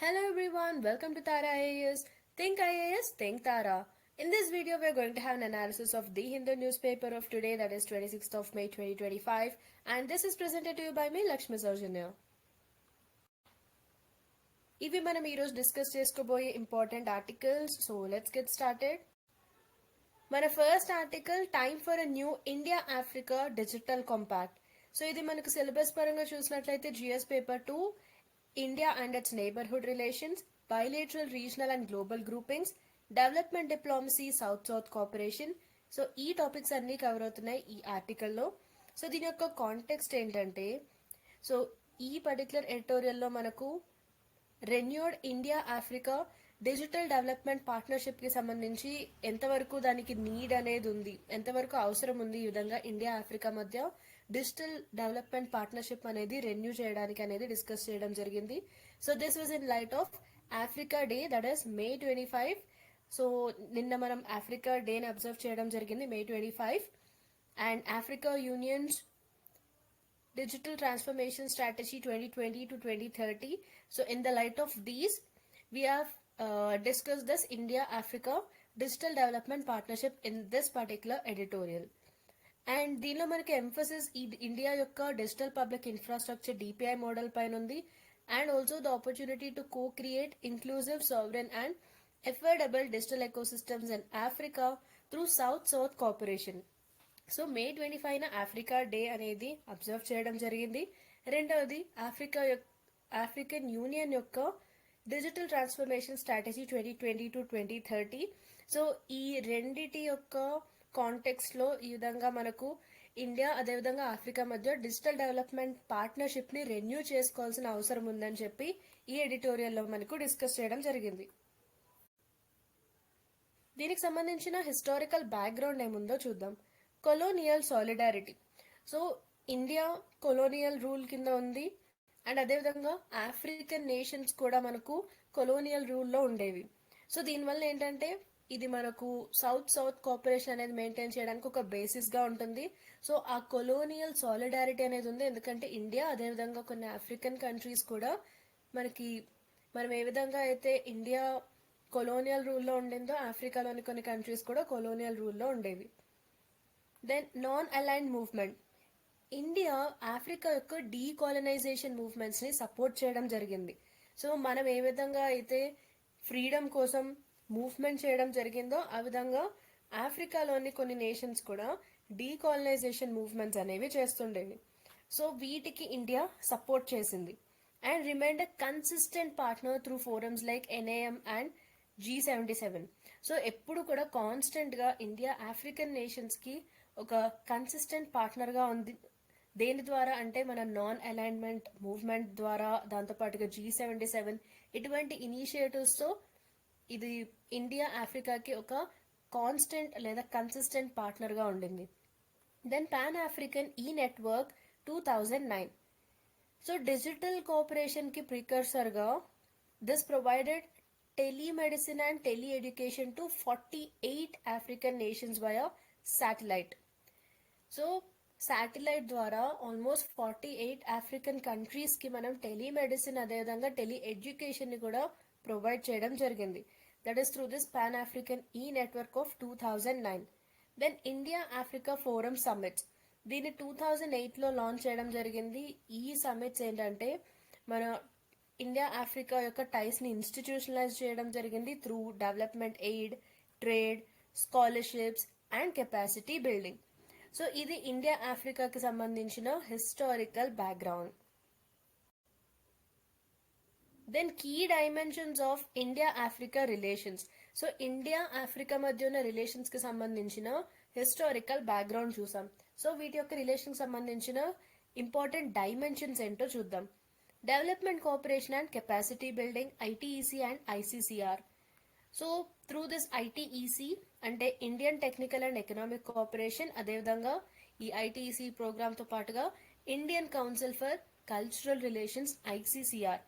Hello everyone, welcome to Tara IAS. Think IAS, think Tara. In this video, we are going to have an analysis of the Hindu newspaper of today, that is 26th of May 2025, and this is presented to you by me, Lakshmi Saujanya. ఇవి మనం ఈరోజు discuss చేసుకోబోయే important articles. So let's get started. మన first article, time for a new India Africa digital compact. So ఇది మనకు syllabus పరంగా చూసినట్లయితే GS paper 2, India and its neighborhood relations, bilateral, regional and global groupings, development diplomacy, South-South cooperation. So ఈ topics అన్నీ cover అవుతున్నాయి ఈ ఆర్టికల్లో. So దీని యొక్క కాంటెక్స్ట్ ఏంటంటే, సో ఈ పర్టికులర్ ఎడిటోరియల్లో మనకు renewed India Africa digital development పార్ట్నర్షిప్కి సంబంధించి ఎంతవరకు దానికి నీడ్ అనేది ఉంది, ఎంతవరకు అవసరం ఉంది ఈ విధంగా ఇండియా ఆఫ్రికా మధ్య డిజిటల్ డెవలప్మెంట్ పార్ట్నర్షిప్ అనేది రెన్యూ చేయడానికి అనేది డిస్కస్ చేయడం జరిగింది. So this was in light of Africa day, that is May 25. So నిన్న మనం ఆఫ్రికా డేని అబ్జర్వ్ చేయడం జరిగింది, May 25. And Africa unions Digital Transformation Strategy 2020 to 2030. So in the light of these, we have discussed this India-Africa Digital Development Partnership in this particular editorial. And దీనిలో మనకి emphasis ఈ India యొక్క digital public infrastructure DPI model పైన ఉంది. And also the opportunity to co create inclusive sovereign and affordable digital ecosystems in Africa through south cooperation. So May 25న Africa day అనేది observe చేయడం జరిగింది. రెండవది ఆఫ్రికన్ యూనియన్ యొక్క digital transformation strategy 2020 to 2030. So ఈ రెండిటి యొక్క కాంటెక్స్ట్లో ఈ విధంగా మనకు ఇండియా అదేవిధంగా ఆఫ్రికా మధ్య డిజిటల్ డెవలప్మెంట్ పార్ట్నర్షిప్ని రెన్యూ చేసుకోవాల్సిన అవసరం ఉందని చెప్పి ఈ ఎడిటోరియల్లో మనకు డిస్కస్ చేయడం జరిగింది. దీనికి సంబంధించిన హిస్టారికల్ బ్యాక్గ్రౌండ్ ఏముందో చూద్దాం. Colonial solidarity. So India colonial rule కింద ఉంది అండ్ అదేవిధంగా ఆఫ్రికన్ నేషన్స్ కూడా మనకు కొలోనియల్ రూల్లో ఉండేవి. సో దీనివల్ల ఏంటంటే ఇది మనకు సౌత్ కోఆపరేషన్ అనేది మెయింటైన్ చేయడానికి ఒక బేసిస్గా ఉంటుంది. సో ఆ కొలోనియల్ సాలిడారిటీ అనేది ఉంది, ఎందుకంటే ఇండియా అదేవిధంగా కొన్ని ఆఫ్రికన్ కంట్రీస్ కూడా మనం ఏ విధంగా అయితే ఇండియా కొలోనియల్ రూల్లో ఉండిందో ఆఫ్రికాలోని కొన్ని కంట్రీస్ కూడా కొలోనియల్ రూల్లో ఉండేవి. Then non aligned movement. India Africa యొక్క డీకాలనైజేషన్ మూవ్మెంట్స్ని సపోర్ట్ చేయడం జరిగింది. సో మనం ఏ విధంగా అయితే ఫ్రీడమ్ కోసం మూవ్మెంట్ చేయడం జరిగిందో ఆ విధంగా ఆఫ్రికాలోని కొన్ని నేషన్స్ కూడా డీకాలనైజేషన్ మూవ్మెంట్స్ అనేవి చేస్తుండేవి. సో వీటికి ఇండియా సపోర్ట్ చేసింది and remind a consistent partner through forums like NAM and G77. So ఎప్పుడు కూడా కాన్స్టెంట్గా ఇండియా ఆఫ్రికన్ నేషన్స్కి ఒక కన్సిస్టెంట్ పార్ట్నర్గా ఉంది. దేని ద్వారా అంటే మన నాన్ అలైన్మెంట్ మూవ్మెంట్ ద్వారా, దాంతోపాటుగా G77 ఇటువంటి ఇనిషియేటివ్స్తో ఇది ఇండియా ఆఫ్రికాకి ఒక కాన్స్టెంట్ లేదా కన్సిస్టెంట్ పార్ట్నర్గా ఉండింది. Then pan African network 2009. So digital కోఆపరేషన్కి ప్రికర్సర్గా this provided telemedicine and tele education to 48 African nations via satellite. So satellite ద్వారా ఆల్మోస్ట్ 48 ఆఫ్రికన్ కంట్రీస్కి మనం టెలిమెడిసిన్ అదేవిధంగా టెలి ఎడ్యుకేషన్ని కూడా ప్రొవైడ్ చేయడం జరిగింది. That is through this pan African network of 2009. Then India Africa forum summits. దీన్ని 2008లో launch చేయడం జరిగింది. ఈ సమ్మిట్స్ ఏంటంటే మన ఇండియా ఆఫ్రికా యొక్క టైస్ని ఇన్స్టిట్యూషనలైజ్ చేయడం జరిగింది through development aid, trade, scholarships and capacity building. So ఇది ఇండియా ఆఫ్రికాకి సంబంధించిన historical background. Then key dimensions of India Africa relations. So India Africa మధ్య ఉన్న రిలేషన్స్కి సంబంధించిన హిస్టారికల్ బ్యాక్గ్రౌండ్ చూసాం. సో వీటి యొక్క రిలేషన్కి సంబంధించిన ఇంపార్టెంట్ డైమెన్షన్స్ ఏంటో చూద్దాం. Development cooperation and capacity building, ITEC and ICCR. So through this ITEC అంటే Indian technical and economic cooperation, అదేవిధంగా ఈ ITEC ప్రోగ్రామ్తో పాటుగా Indian council for cultural relations ICCR.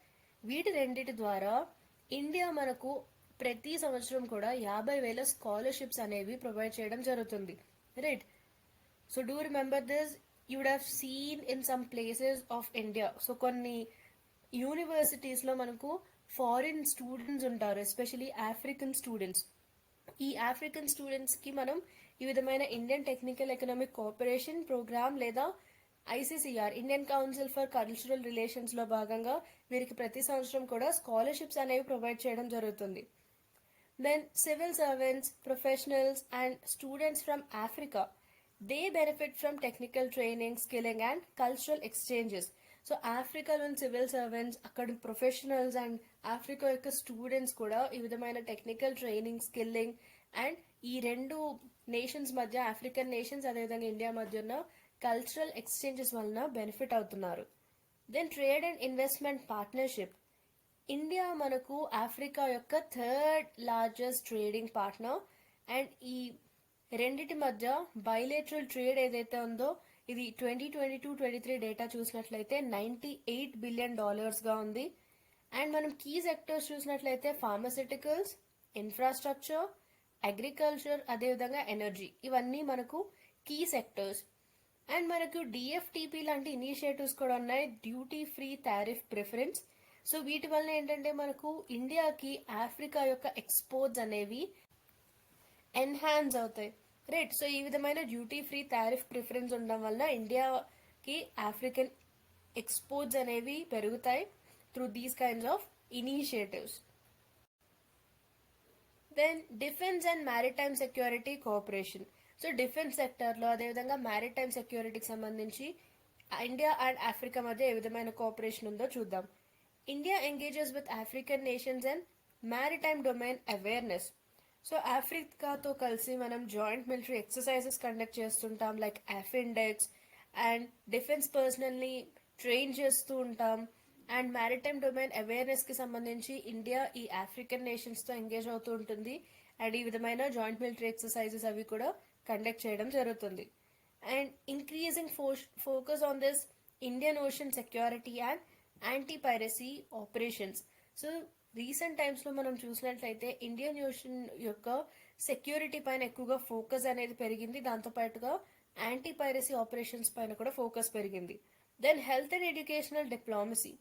వీటి రెండిటి ద్వారా ఇండియా మనకు ప్రతి సంవత్సరం కూడా 50,000 స్కాలర్షిప్స్ అనేవి ప్రొవైడ్ చేయడం జరుగుతుంది, right? So do remember this, you would have seen in some places of India. So కొన్ని యూనివర్సిటీస్లో మనకు ఫారిన్ స్టూడెంట్స్ ఉంటారు, ఎస్పెషలీ ఆఫ్రికన్ స్టూడెంట్స్. ఈ ఆఫ్రికన్ స్టూడెంట్స్కి మనం ఈ విధమైన Indian technical economic cooperation programme లేదా ICCR, Indian council for cultural రిలేషన్స్లో భాగంగా వీరికి ప్రతి సంవత్సరం కూడా స్కాలర్షిప్స్ అనేవి ప్రొవైడ్ చేయడం జరుగుతుంది. Then civil servants, professionals and students from Africa, they benefit from technical training, skilling and cultural exchanges. So ఆఫ్రికాలోని సివిల్ సర్వెంట్స్, అక్కడ ప్రొఫెషనల్స్ అండ్ ఆఫ్రికా యొక్క స్టూడెంట్స్ కూడా ఈ విధమైన టెక్నికల్ ట్రైనింగ్, స్కిల్లింగ్ అండ్ ఈ రెండు నేషన్స్ మధ్య, ఆఫ్రికన్ నేషన్స్ అదేవిధంగా ఇండియా మధ్య ఉన్న కల్చరల్ ఎక్స్చేంజెస్ వలన బెనిఫిట్ అవుతున్నారు. Then trade and investment partnership. India మనకు ఆఫ్రికా యొక్క third largest trading partner and ఈ రెండిటి మధ్య బైలేటరల్ ట్రేడ్ ఏదైతే ఉందో ఇది 2022-23 డేటా చూసినట్లయితే $98 బిలియన్ గా ఉంది. అండ్ మనం కీ సెక్టర్స్ చూసినట్లయితే ఫార్మస్యూటికల్స్, ఇన్ఫ్రాస్ట్రక్చర్, అగ్రికల్చర్ అదేవిధంగా ఎనర్జీ, ఇవన్నీ మనకు కీ సెక్టర్స్. అండ్ మనకు డిఎఫ్టిపి లాంటి ఇనిషియేటివ్స్ కూడా ఉన్నాయి, duty free tariff preference. So వీటి వల్ల ఏంటంటే మనకు ఇండియాకి ఆఫ్రికా యొక్క ఎక్స్పోర్ట్స్ అనేవి ఎన్హాన్స్ అవుతాయి, రైట్. సో ఈ విధమైన డ్యూటీ ఫ్రీ టారిఫ్ ప్రిఫరెన్స్ ఉండడం వల్ల ఇండియాకి ఆఫ్రికన్ ఎక్స్పోర్ట్స్ అనేవి పెరుగుతాయి through these kinds of initiatives. Then defence and maritime security cooperation. So defence సెక్టర్లో అదేవిధంగా మ్యారిటైమ్ సెక్యూరిటీకి సంబంధించి ఇండియా అండ్ ఆఫ్రికా మధ్య ఏ విధమైన కోఆపరేషన్ ఉందో చూద్దాం. India engages with African nations in maritime domain awareness. So ఆఫ్రికాతో కలిసి మనం జాయింట్ మిలిటరీ ఎక్సర్సైజెస్ కండక్ట్ చేస్తుంటాం, లైక్ ఆఫిండెక్స్, అండ్ డిఫెన్స్ పర్సనల్ని ట్రైన్ చేస్తూ ఉంటాం. అండ్ మ్యారిటైమ్ డొమైన్ అవేర్నెస్కి సంబంధించి ఇండియా ఈ ఆఫ్రికన్ నేషన్స్తో ఎంగేజ్ అవుతూ ఉంటుంది. అండ్ ఈ విధమైన జాయింట్ మిలిటరీ ఎక్సర్సైజెస్ అవి కూడా కండక్ట్ చేయడం జరుగుతుంది. And increasing focus on this Indian ocean security and anti piracy operations. So recent టైమ్స్లో మనం చూసినట్లయితే ఇండియన్ ఓషన్ యొక్క సెక్యూరిటీ పైన ఎక్కువగా ఫోకస్ అనేది పెరిగింది, దాంతోపాటుగా యాంటీ పైరసీ ఆపరేషన్స్ పైన కూడా ఫోకస్ పెరిగింది. Then health and educational diplomacy.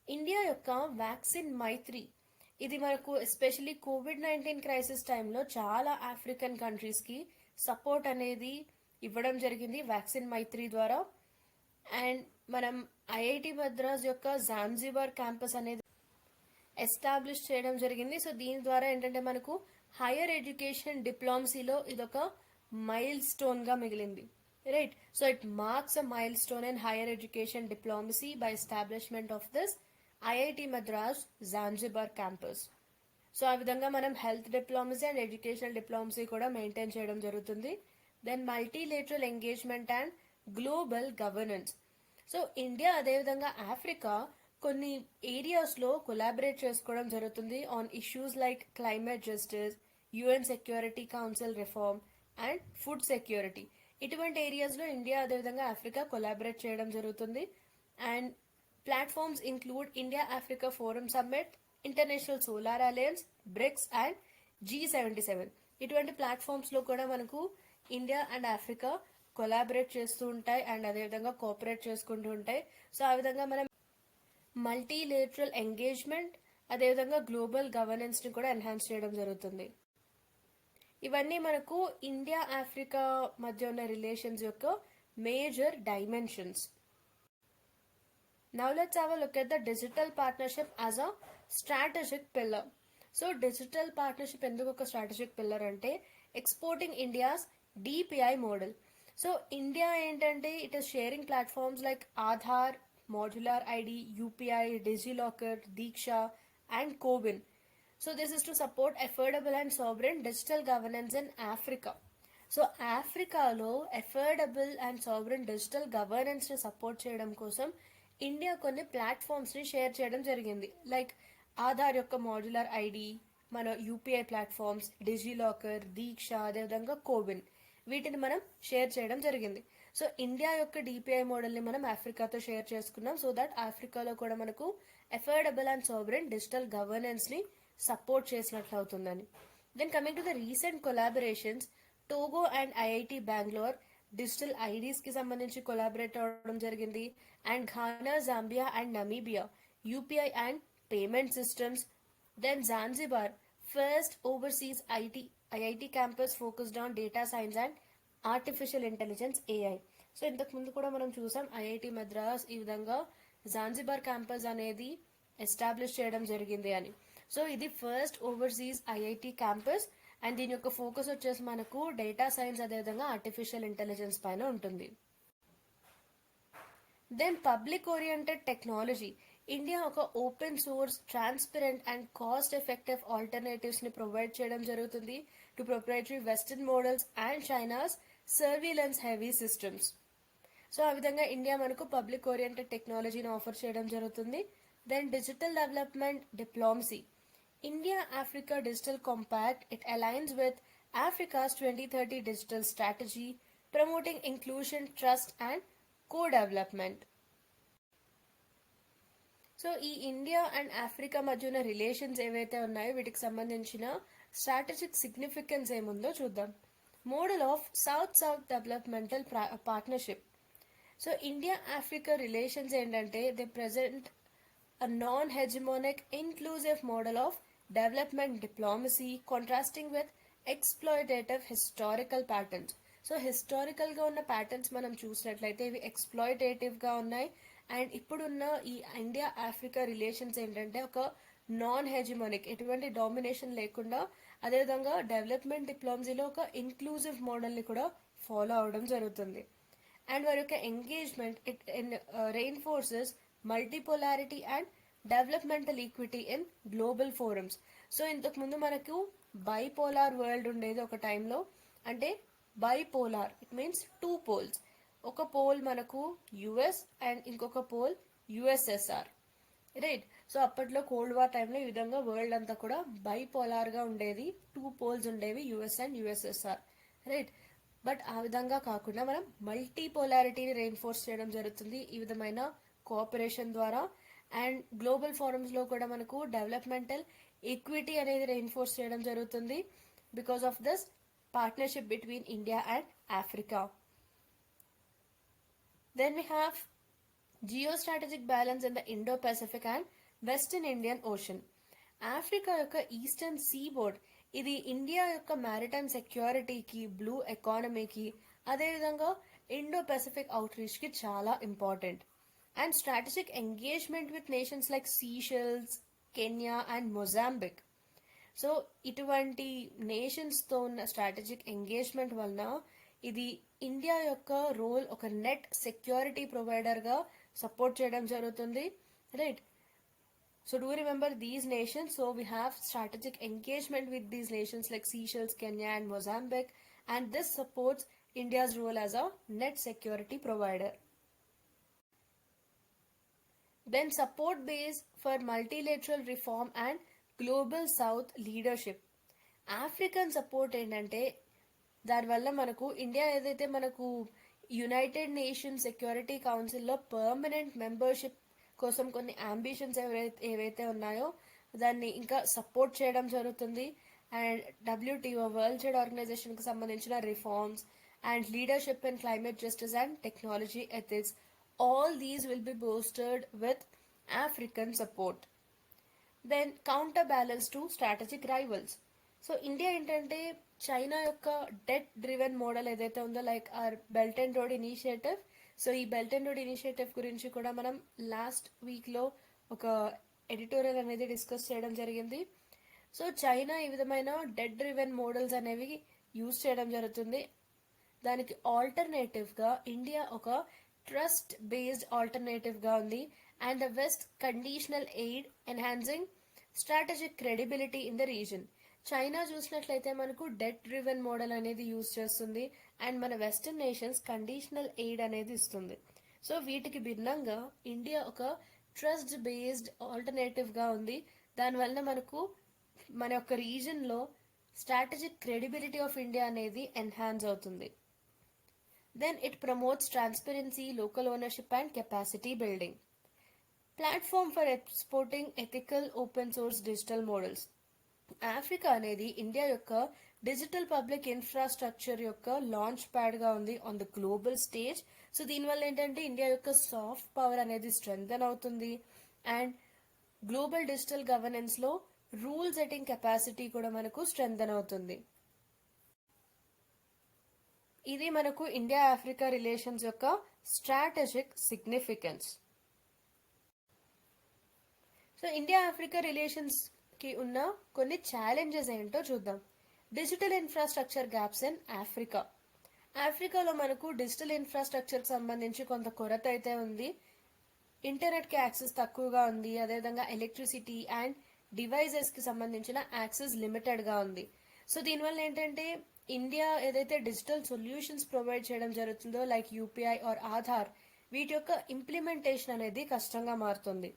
India యొక్క వ్యాక్సిన్ మైత్రి, ఇది మనకు ఎస్పెషలీ కోవిడ్-19 క్రైసిస్ టైంలో చాలా ఆఫ్రికన్ కంట్రీస్కి సపోర్ట్ అనేది ఇవ్వడం జరిగింది వ్యాక్సిన్ మైత్రి ద్వారా. అండ్ మనం ఐఐటి మద్రాస్ యొక్క జాంజిబార్ క్యాంపస్ అనేది ఎస్టాబ్లిష్ చేయడం జరిగింది. సో దీని ద్వారా ఏంటంటే మనకు హైయర్ ఎడ్యుకేషన్ డిప్లొమసీలో ఇదొక మైల్ స్టోన్గా మిగిలింది, right. So it marks a milestone in higher education diplomacy by establishment of this IIT Madras Zanzibar campus. So ఆ విధంగా మనం health diplomacy and educational diplomacy కూడా మెయింటైన్ చేయడం జరుగుతుంది. Then multilateral engagement and global governance. So India అదేవిధంగా Africa కొన్ని ఏరియాస్లో collaborate చేసుకోవడం జరుగుతుంది on issues like climate justice, UN security council reform and food security. ఇటువంటి ఏరియాస్లో ఇండియా అదేవిధంగా ఆఫ్రికా కొలాబరేట్ చేయడం జరుగుతుంది. And platforms include India Africa forum summit, international solar alliance, BRICS and G77. ఇటువంటి ప్లాట్ఫామ్స్లో కూడా మనకు ఇండియా అండ్ ఆఫ్రికా కొలాబరేట్ చేస్తూ ఉంటాయి అండ్ అదేవిధంగా కోఆపరేట్ చేసుకుంటూ ఉంటాయి. సో ఆ విధంగా మనం మల్టీలేటరల్ ఎంగేజ్మెంట్ అదేవిధంగా గ్లోబల్ గవర్నెన్స్ని కూడా ఎన్హాన్స్ చేయడం జరుగుతుంది. ఇవన్నీ మనకు ఇండియా ఆఫ్రికా మధ్య ఉన్న రిలేషన్స్ యొక్క major dimensions. Now let's have a look at the digital partnership as a strategic pillar. So digital partnership ఎందుకు ఒక strategic pillar అంటే exporting India's DPI model. So India ఏంటంటే it is sharing platforms like Aadhaar, modular ID, UPI, DigiLocker, Diksha and CoWIN. So this is to support affordable and sovereign digital governance in Africa. So ఆఫ్రికాలో affordable and sovereign digital గవర్నెన్స్ని support చేయడం కోసం India కొన్ని ప్లాట్ఫామ్స్ని share చేయడం జరిగింది, like Aadhaar యొక్క modular ID, మన UPI platforms, DigiLocker, దీక్ష అదేవిధంగా కోవిన్, వీటిని మనం షేర్ చేయడం జరిగింది. సో ఇండియా యొక్క డిపిఐ మోడల్ని మనం ఆఫ్రికాతో షేర్ చేసుకున్నాం, సో దట్ ఆఫ్రికాలో కూడా మనకు అఫోర్డబుల్ అండ్ సావరెన్ డిజిటల్ గవర్నెన్స్ని సపోర్ట్ చేసినట్లు అవుతుందని. Then coming to the recent collaborations, Togo and IIT Bengaluru digital ఐడీస్కి సంబంధించి కొలాబరేట్ అవ్వడం జరిగింది. And Ghana, Zambia and Namibia UPI and payment systems. Then Zanzibar, first overseas IIT campus focused on data science and artificial intelligence AI. So ఇంతకు ముందు కూడా మనం చూసాం IIT Madras ఈ విధంగా జాన్జిబార్ క్యాంపస్ అనేది ఎస్టాబ్లిష్ చేయడం జరిగింది అని. సో ఇది first overseas IIT campus and దీని యొక్క ఫోకస్ వచ్చేసి మనకు డేటా సైన్స్ అదేవిధంగా ఆర్టిఫిషియల్ ఇంటెలిజెన్స్ పైన ఉంటుంది. Then public oriented technology. India ఒక open source transparent and cost effective alternatives ని ప్రొవైడ్ చేయడం జరుగుతుంది to proprietary western models and China's surveillance heavy systems. So ఆ విధంగా ఇండియా మనకు పబ్లిక్ ఓరియంటెడ్ టెక్నాలజీని ఆఫర్ చేయడం జరుగుతుంది. Then digital development diplomacy. India Africa digital compact it aligns with Africa's 2030 digital strategy, promoting inclusion, trust and co-development. So ఈ India and Africa మధ్య ఉన్న relations ఏవైతే ఉన్నాయో వీటికి సంబంధించిన స్ట్రాటజిక్ సిగ్నిఫికెన్స్ ఏముందో చూద్దాం. Model of south south developmental partnership. So India Africa relations ఏంటంటే they present a non hegemonic inclusive model of development diplomacy contrasting with exploitative historical patterns. So హిస్టారికల్గా ఉన్న ప్యాటర్న్స్ మనం చూసినట్లయితే ఇవి ఎక్స్ప్లాయిటేటివ్గా ఉన్నాయి. అండ్ ఇప్పుడున్న ఈ ఇండియా ఆఫ్రికా రిలేషన్స్ ఏంటంటే ఒక నాన్ హెజిమోనిక్, ఎటువంటి డామినేషన్ లేకుండా, అదేవిధంగా డెవలప్మెంట్ డిప్లొమసీలో ఒక ఇంక్లూజివ్ మోడల్ని కూడా ఫాలో అవడం జరుగుతుంది. అండ్ వారి యొక్క engagement it reinforces multipolarity and developmental equity in global forums. So ఇంతకుముందు మనకు బైపోలార్ వరల్డ్ ఉండేది ఒక టైంలో. అంటే bipolar it means two poles. ఒక పోల్ మనకు యుఎస్ అండ్ ఇంకొక పోల్ యుఎస్ఎస్ఆర్, రైట్. సో అప్పట్లో కోల్డ్ వార్ టైంలో ఈ విధంగా వరల్డ్ అంతా కూడా బైపోలార్గా ఉండేది, టూ పోల్స్ ఉండేవి US and USSR, right. But ఆ విధంగా కాకుండా మనం మల్టీపోలారిటీని రెయిన్ఫోర్స్ చేయడం జరుగుతుంది ఈ విధమైన కోఆపరేషన్ ద్వారా. అండ్ గ్లోబల్ ఫోరమ్స్లో కూడా మనకు డెవలప్మెంటల్ ఈక్విటీ అనేది రెయిన్ఫోర్స్ చేయడం జరుగుతుంది because of this partnership between India and Africa. Then we have geostrategic balance in the Indo-Pacific and Western Indian Ocean. Africa యొక్క ఈస్టర్న్ సీబోర్డ్ ఇది ఇండియా యొక్క మ్యారిటైమ్ సెక్యూరిటీకి, బ్లూ ఎకానమీకి, అదేవిధంగా ఇండో పెసిఫిక్ అవుట్ రీచ్కి చాలా important. And strategic engagement with nations like Seychelles, Kenya and Mozambique. So ఇటువంటి నేషన్స్తో ఉన్న స్ట్రాటజిక్ ఎంగేజ్మెంట్ వలన ఇది ఇండియా యొక్క రోల్ ఒక నెట్ సెక్యూరిటీ ప్రొవైడర్గా సపోర్ట్ చేయడం జరుగుతుంది, right. So do remember these nations. So we have strategic engagement with these nations like Seychelles, Kenya and Mozambique, and this supports India's role as a net security provider. Then support base for multilateral reform and global south leadership. African support ఏంటంటే దానివల్ల మనకు India ఏదైతే మనకు United nation security కౌన్సిల్లో permanent membership కోసం కొన్ని ambitions ఏవైతే ఉన్నాయో దాన్ని ఇంకా సపోర్ట్ చేయడం జరుగుతుంది. అండ్ WTO వరల్డ్ ట్రేడ్ ఆర్గనైజేషన్కి సంబంధించిన reforms and leadership in climate justice and technology ethics, all these will be boosted with African support. Then counterbalance to strategic rivals. So India ఏంటంటే చైనా యొక్క debt driven model ఏదైతే ఉందో like our belt and road initiative. So ఈ belt and road initiative గురించి కూడా మనం last వీక్లో ఒక ఎడిటోరియల్ అనేది డిస్కస్ చేయడం జరిగింది. సో చైనా ఈ విధమైన డెట్ డ్రివెన్ మోడల్స్ అనేవి యూజ్ చేయడం జరుగుతుంది. దానికి ఆల్టర్నేటివ్గా ఇండియా ఒక ట్రస్ట్ బేస్డ్ ఆల్టర్నేటివ్గా ఉంది. And the west conditional aid enhancing strategic credibility in the reason. China చూసినట్లయితే మనకు డెట్ డ్రివెన్ మోడల్ అనేది యూజ్ చేస్తుంది అండ్ మన వెస్టర్న్ నేషన్స్ కండిషనల్ ఎయిడ్ అనేది ఇస్తుంది. సో వీటికి భిన్నంగా ఇండియా ఒక ట్రస్ట్ బేస్డ్ ఆల్టర్నేటివ్గా ఉంది. దానివల్ల మనకు మన యొక్క రీజన్లో స్ట్రాటజిక్ క్రెడిబిలిటీ ఆఫ్ ఇండియా అనేది ఎన్హాన్స్ అవుతుంది. Then it promotes transparency, local ownership and capacity building. Platform for exporting ethical open source digital models. Africa అనేది ఇండియా యొక్క డిజిటల్ పబ్లిక్ ఇన్ఫ్రాస్ట్రక్చర్ యొక్క లాంచ్ ప్యాడ్గా ఉంది on the global stage. So దీనివల్ల ఏంటంటే India యొక్క soft power అనేది strengthen అవుతుంది and global digital governance లో రూల్ సెట్టింగ్ కెపాసిటీ కూడా మనకు స్ట్రెంథన్ అవుతుంది. ఇది మనకు ఇండియా ఆఫ్రికా రిలేషన్స్ యొక్క strategic significance. So India Africa relations కి ఉన్న కొన్ని ఛాలెంజెస్ ఏంటో చూద్దాం. Digital infrastructure gaps in Africa. ఆఫ్రికాలో మనకు డిజిటల్ ఇన్ఫ్రాస్ట్రక్చర్ కి సంబంధించి కొంత కొరత అయితే ఉంది. ఇంటర్నెట్ కి యాక్సెస్ తక్కువగా ఉంది, అదేవిధంగా ఎలక్ట్రిసిటీ అండ్ డివైజెస్ కి సంబంధించిన యాక్సెస్ లిమిటెడ్ గా ఉంది. సో దీనివల్ల ఏంటంటే ఇండియా ఏదైతే డిజిటల్ సొల్యూషన్స్ ప్రొవైడ్ చేయడం జరుగుతుందో లైక్ యూపీఐ ఆర్ ఆధార్, వీటి యొక్క ఇంప్లిమెంటేషన్ అనేది కష్టంగా మారుతుంది.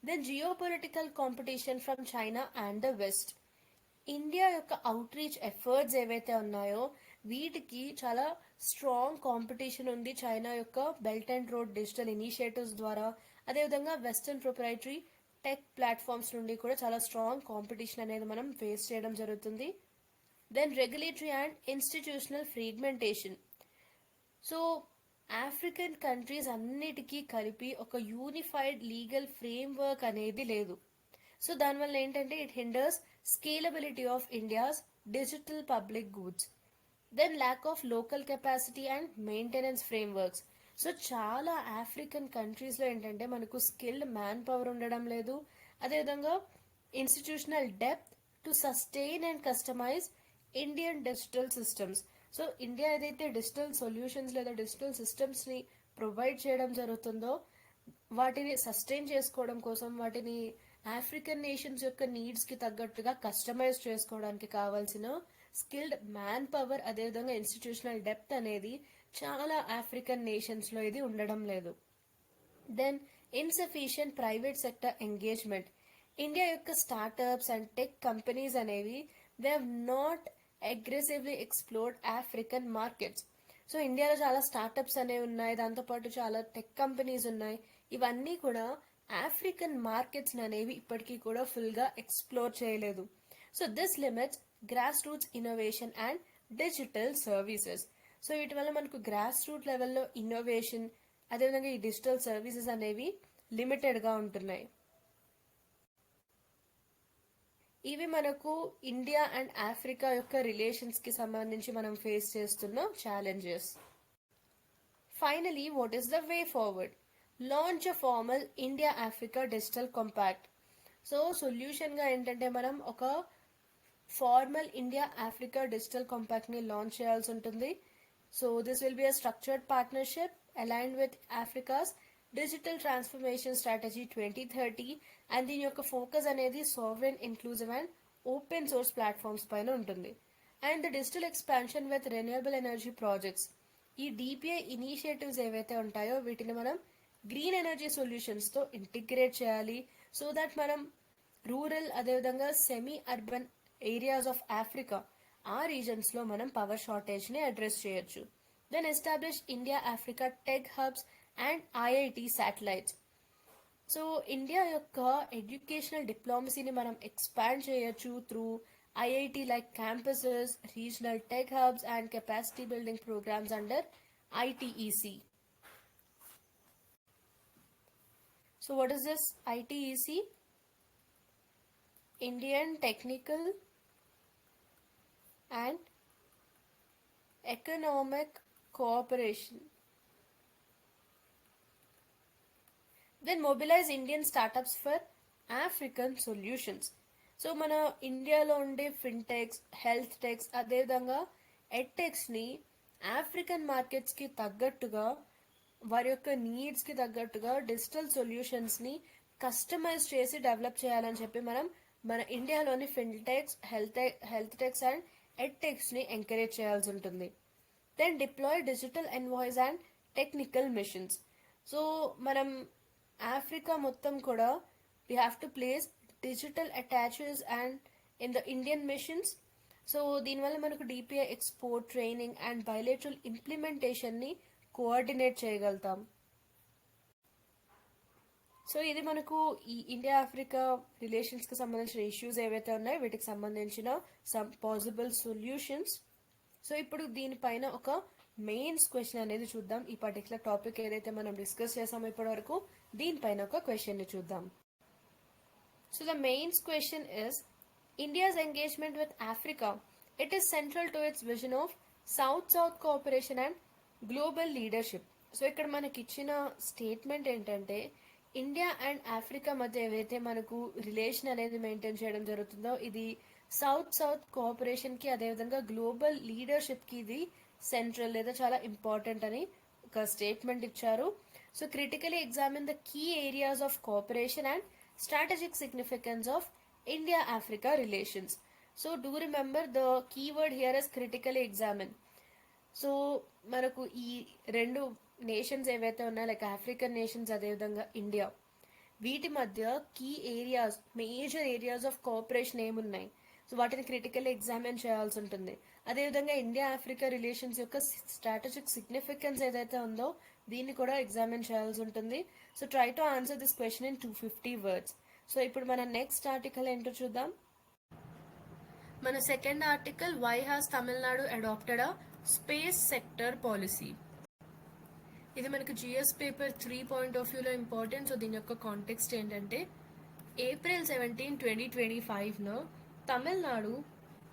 Then Jio political competition from China and the West. India యొక్క అవుట్ రీచ్ ఎఫర్ట్స్ ఏవైతే ఉన్నాయో వీటికి చాలా స్ట్రాంగ్ కాంపిటీషన్ ఉంది చైనా యొక్క belt and road digital initiatives ద్వారా. అదేవిధంగా వెస్టర్న్ ప్రొప్రైటరీ టెక్ ప్లాట్ఫామ్స్ నుండి కూడా చాలా స్ట్రాంగ్ కాంపిటీషన్ అనేది మనం ఫేస్ చేయడం జరుగుతుంది. Then regulatory and institutional fragmentation. So African countries అన్నిటికీ కలిపి ఒక యూనిఫైడ్ లీగల్ ఫ్రేమ్వర్క్ అనేది లేదు. సో దానివల్ల ఏంటంటే it hinders scalability of India's digital public goods. Then lack of local capacity and maintenance frameworks. So చాలా ఆఫ్రికన్ కంట్రీస్లో ఏంటంటే మనకు స్కిల్డ్ మ్యాన్ పవర్ ఉండడం లేదు, అదేవిధంగా institutional depth to sustain and customise Indian digital systems. So India ఏదైతే digital solutions లేదా digital సిస్టమ్స్ని ప్రొవైడ్ చేయడం జరుగుతుందో వాటిని సస్టైన్ చేసుకోవడం కోసం, వాటిని ఆఫ్రికన్ నేషన్స్ యొక్క నీడ్స్కి తగ్గట్టుగా కస్టమైజ్ చేసుకోవడానికి కావాల్సిన స్కిల్డ్ మ్యాన్ పవర్, అదేవిధంగా ఇన్స్టిట్యూషనల్ డెప్త్ అనేది చాలా ఆఫ్రికన్ నేషన్స్లో ఇది ఉండడం లేదు. Then insufficient private sector engagement. India యొక్క స్టార్టప్స్ అండ్ టెక్ కంపెనీస్ అనేవి they have not aggressively explored African markets. So ఇండియాలో చాలా స్టార్టప్స్ అనేవి ఉన్నాయి, దాంతోపాటు చాలా టెక్ కంపెనీస్ ఉన్నాయి. ఇవన్నీ కూడా ఆఫ్రికన్ మార్కెట్స్ అనేవి ఇప్పటికీ కూడా ఫుల్గా ఎక్స్ప్లోర్ చేయలేదు. So this limits grass roots innovation and digital services. So వీటి వల్ల మనకు గ్రాస్ రూట్ లెవెల్లో ఇన్నోవేషన్, అదేవిధంగా ఈ డిజిటల్ సర్వీసెస్ అనేవి లిమిటెడ్గా ఉంటున్నాయి. ఇవి మనకు ఇండియా అండ్ ఆఫ్రికా యొక్క రిలేషన్స్కి సంబంధించి మనం ఫేస్ చేస్తున్న challenges. Finally, what is the way forward? Launch a formal India Africa digital compact. So సొల్యూషన్గా ఏంటంటే మనం ఒక ఫార్మల్ ఇండియా ఆఫ్రికా డిజిటల్ కాంపాక్ట్ని లాంచ్ చేయాల్సి ఉంటుంది. So this will be a structured partnership aligned with Africa's digital transformation strategy 2030 and దీని యొక్క focus అనేది sovereign, inclusive and open source platforms పైన ఉంటుంది. And the digital expansion with renewable energy projects. ఈ DPI initiatives ఏవైతే ఉంటాయో వీటిని మనం గ్రీన్ ఎనర్జీ సొల్యూషన్స్తో ఇంటిగ్రేట్ చేయాలి. సో దట్ మనం రూరల్, అదేవిధంగా semi urban areas of Africa, ఆ రీజన్స్లో మనం పవర్ షార్టేజ్ని అడ్రస్ చేయొచ్చు. Then establish India Africa tech hubs and IIT satellites. So India యొక్క ఎడ్యుకేషనల్ డిప్లొమసీని మనం ఎక్స్పాండ్ చేయొచ్చు through IIT like campuses, regional tech hubs and capacity building programmes under ITEC. So what is this ITEC? Indian Technical and Economic Cooperation. Then mobilize Indian startups for African solutions. So మన ఇండియాలో ఉండే fintechs, health tax, అదేవిధంగా ఎడ్టెక్స్ని African మార్కెట్స్కి తగ్గట్టుగా, వారి యొక్క నీడ్స్కి తగ్గట్టుగా digital సొల్యూషన్స్ని కస్టమైజ్ చేసి డెవలప్ చేయాలని చెప్పి మనం మన ఇండియాలోని ఫిన్టెక్స్, హెల్త్ టెక్స్ అండ్ ఎడ్టెక్స్ని ఎంకరేజ్ చేయాల్సి ఉంటుంది. Then deploy digital envoys and technical missions. So మనం ఆఫ్రికా మొత్తం కూడా we have to place digital attaches and in the Indian missions. So దీనివల్ల మనకు DPI export, training and bilateral ఇంప్లిమెంటేషన్ని coordinate చేయగలుగుతాం. సో ఇది మనకు ఈ ఇండియా ఆఫ్రికా రిలేషన్స్కి సంబంధించిన ఇష్యూస్ ఏవైతే ఉన్నాయో వీటికి సంబంధించిన సమ్ పాసిబుల్ సొల్యూషన్స్. సో ఇప్పుడు దీనిపైన ఒక మెయిన్స్ క్వశ్చన్ అనేది చూద్దాం. ఈ పర్టికులర్ టాపిక్ ఏదైతే మనం డిస్కస్ చేసామో ఇప్పటి వరకు దీనిపైన ఒక క్వశ్చన్ని చూద్దాం. So the main question is India's engagement with Africa. It is central to its vision of South-South cooperation and global leadership. So ఇక్కడ మనకి ఇచ్చిన స్టేట్మెంట్ ఏంటంటే ఇండియా అండ్ ఆఫ్రికా మధ్య ఏవైతే మనకు రిలేషన్ అనేది మెయింటైన్ చేయడం జరుగుతుందో ఇది సౌత్ సౌత్ కోఆపరేషన్కి అదేవిధంగా గ్లోబల్ లీడర్షిప్కి ఇది సెంట్రల్ లేదా చాలా ఇంపార్టెంట్ అని ఒక స్టేట్మెంట్ ఇచ్చారు. So critically examine the key areas of cooperation and strategic significance of India-Africa relations. So do remember the keyword here is critically examine. So మనకు ఈ రెండు నేషన్స్ ఏవైతే ఉన్నాయో లైక్ ఆఫ్రికన్ నేషన్స్ అదేవిధంగా ఇండియా వీటి మధ్య key areas major areas of cooperation ఏమున్నాయి so వాటిని క్రిటికల్ ఎగ్జామిన్ చేయాల్సి ఉంటుంది. అదేవిధంగా ఇండియా ఆఫ్రికా రిలేషన్స్ యొక్క స్ట్రాటజిక్ సిగ్నిఫికెన్స్ ఏదైతే ఉందో దీన్ని కూడా ఎగ్జామిన్ చేయాల్సి ఉంటుంది. So try to answer this question in 250 words. So ఇప్పుడు మన నెక్స్ట్ ఆర్టికల్ ఏంటో చూద్దాం. మన second article why has Tamil Nadu adopted a space sector policy. ఇది మనకు జిఎస్ పేపర్ 3 పాయింట్ ఆఫ్ వ్యూలో ఇంపార్టెంట్. సో దీని యొక్క కాంటెక్స్ట్ ఏంటంటే April 17, 2025 Tamil Nadu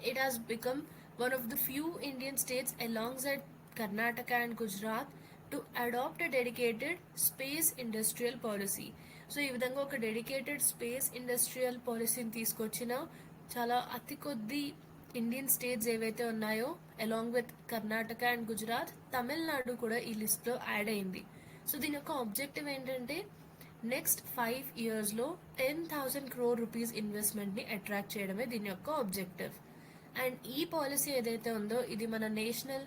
it has become one of the few Indian states alongside Karnataka and Gujarat to adopt a dedicated space industrial policy. So ఈ విధంగా ఒక dedicated space industrial పాలసీని తీసుకొచ్చిన చాలా అతి కొద్ది ఇండియన్ స్టేట్స్ ఏవైతే ఉన్నాయో along with Karnataka and Gujarat Tamil Nadu కూడా ఈ లిస్ట్లో యాడ్ అయింది. సో దీని యొక్క ఆబ్జెక్టివ్ ఏంటంటే నెక్స్ట్ 5 yearsలో 10,000 crore రూపీస్ ఇన్వెస్ట్మెంట్ని అట్రాక్ట్ చేయడమే దీని యొక్క ఆబ్జెక్టివ్. అండ్ ఈ పాలసీ ఏదైతే ఉందో ఇది మన national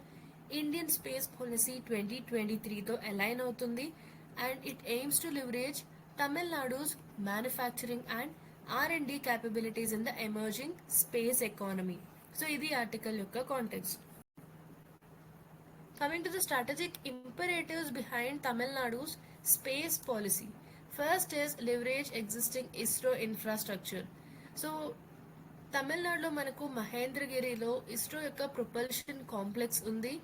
Indian space policy 2023తో align అవుతుంది. And it AIIMS to leverage తమిళనాడుస్ manufacturing and R&D capabilities in the emerging space economy. So ఇది ఆర్టికల్ యొక్క context. Coming to the strategic imperatives behind Tamil Nadu's space policy. First is leverage existing ISRO infrastructure. So తమిళనాడులో మనకు మహేంద్రగిరిలో ఇస్రో యొక్క propulsion complex ఉంది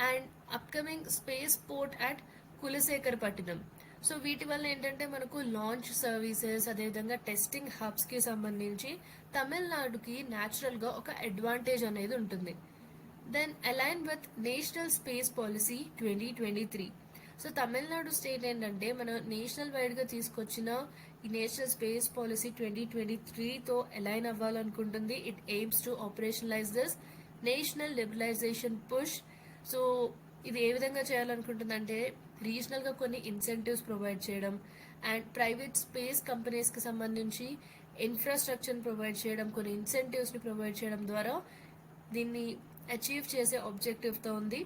and upcoming space port at కులశేఖరపట్నం. So వీటి వల్ల ఏంటంటే మనకు లాంచ్ సర్వీసెస్ అదేవిధంగా టెస్టింగ్ హబ్స్కి సంబంధించి తమిళనాడుకి న్యాచురల్గా ఒక అడ్వాంటేజ్ అనేది ఉంటుంది. Then align with national space policy 2023. So Tamil Nadu state ఏంటంటే మన నేషనల్ వైడ్గా తీసుకొచ్చిన ఈ national space policy 2023తో align అవ్వాలనుకుంటుంది. It AIIMS to operationalise this national liberalisation push. So ఇది ఏ విధంగా చేయాలనుకుంటుందంటే రీజనల్గా కొన్ని ఇన్సెంటివ్స్ ప్రొవైడ్ చేయడం అండ్ ప్రైవేట్ స్పేస్ కంపెనీస్కి సంబంధించి ఇన్ఫ్రాస్ట్రక్చర్ని ప్రొవైడ్ చేయడం, కొన్ని ఇన్సెంటివ్స్ని ప్రొవైడ్ చేయడం ద్వారా దీన్ని అచీవ్ చేసే ఆబ్జెక్టివ్తో ఉంది.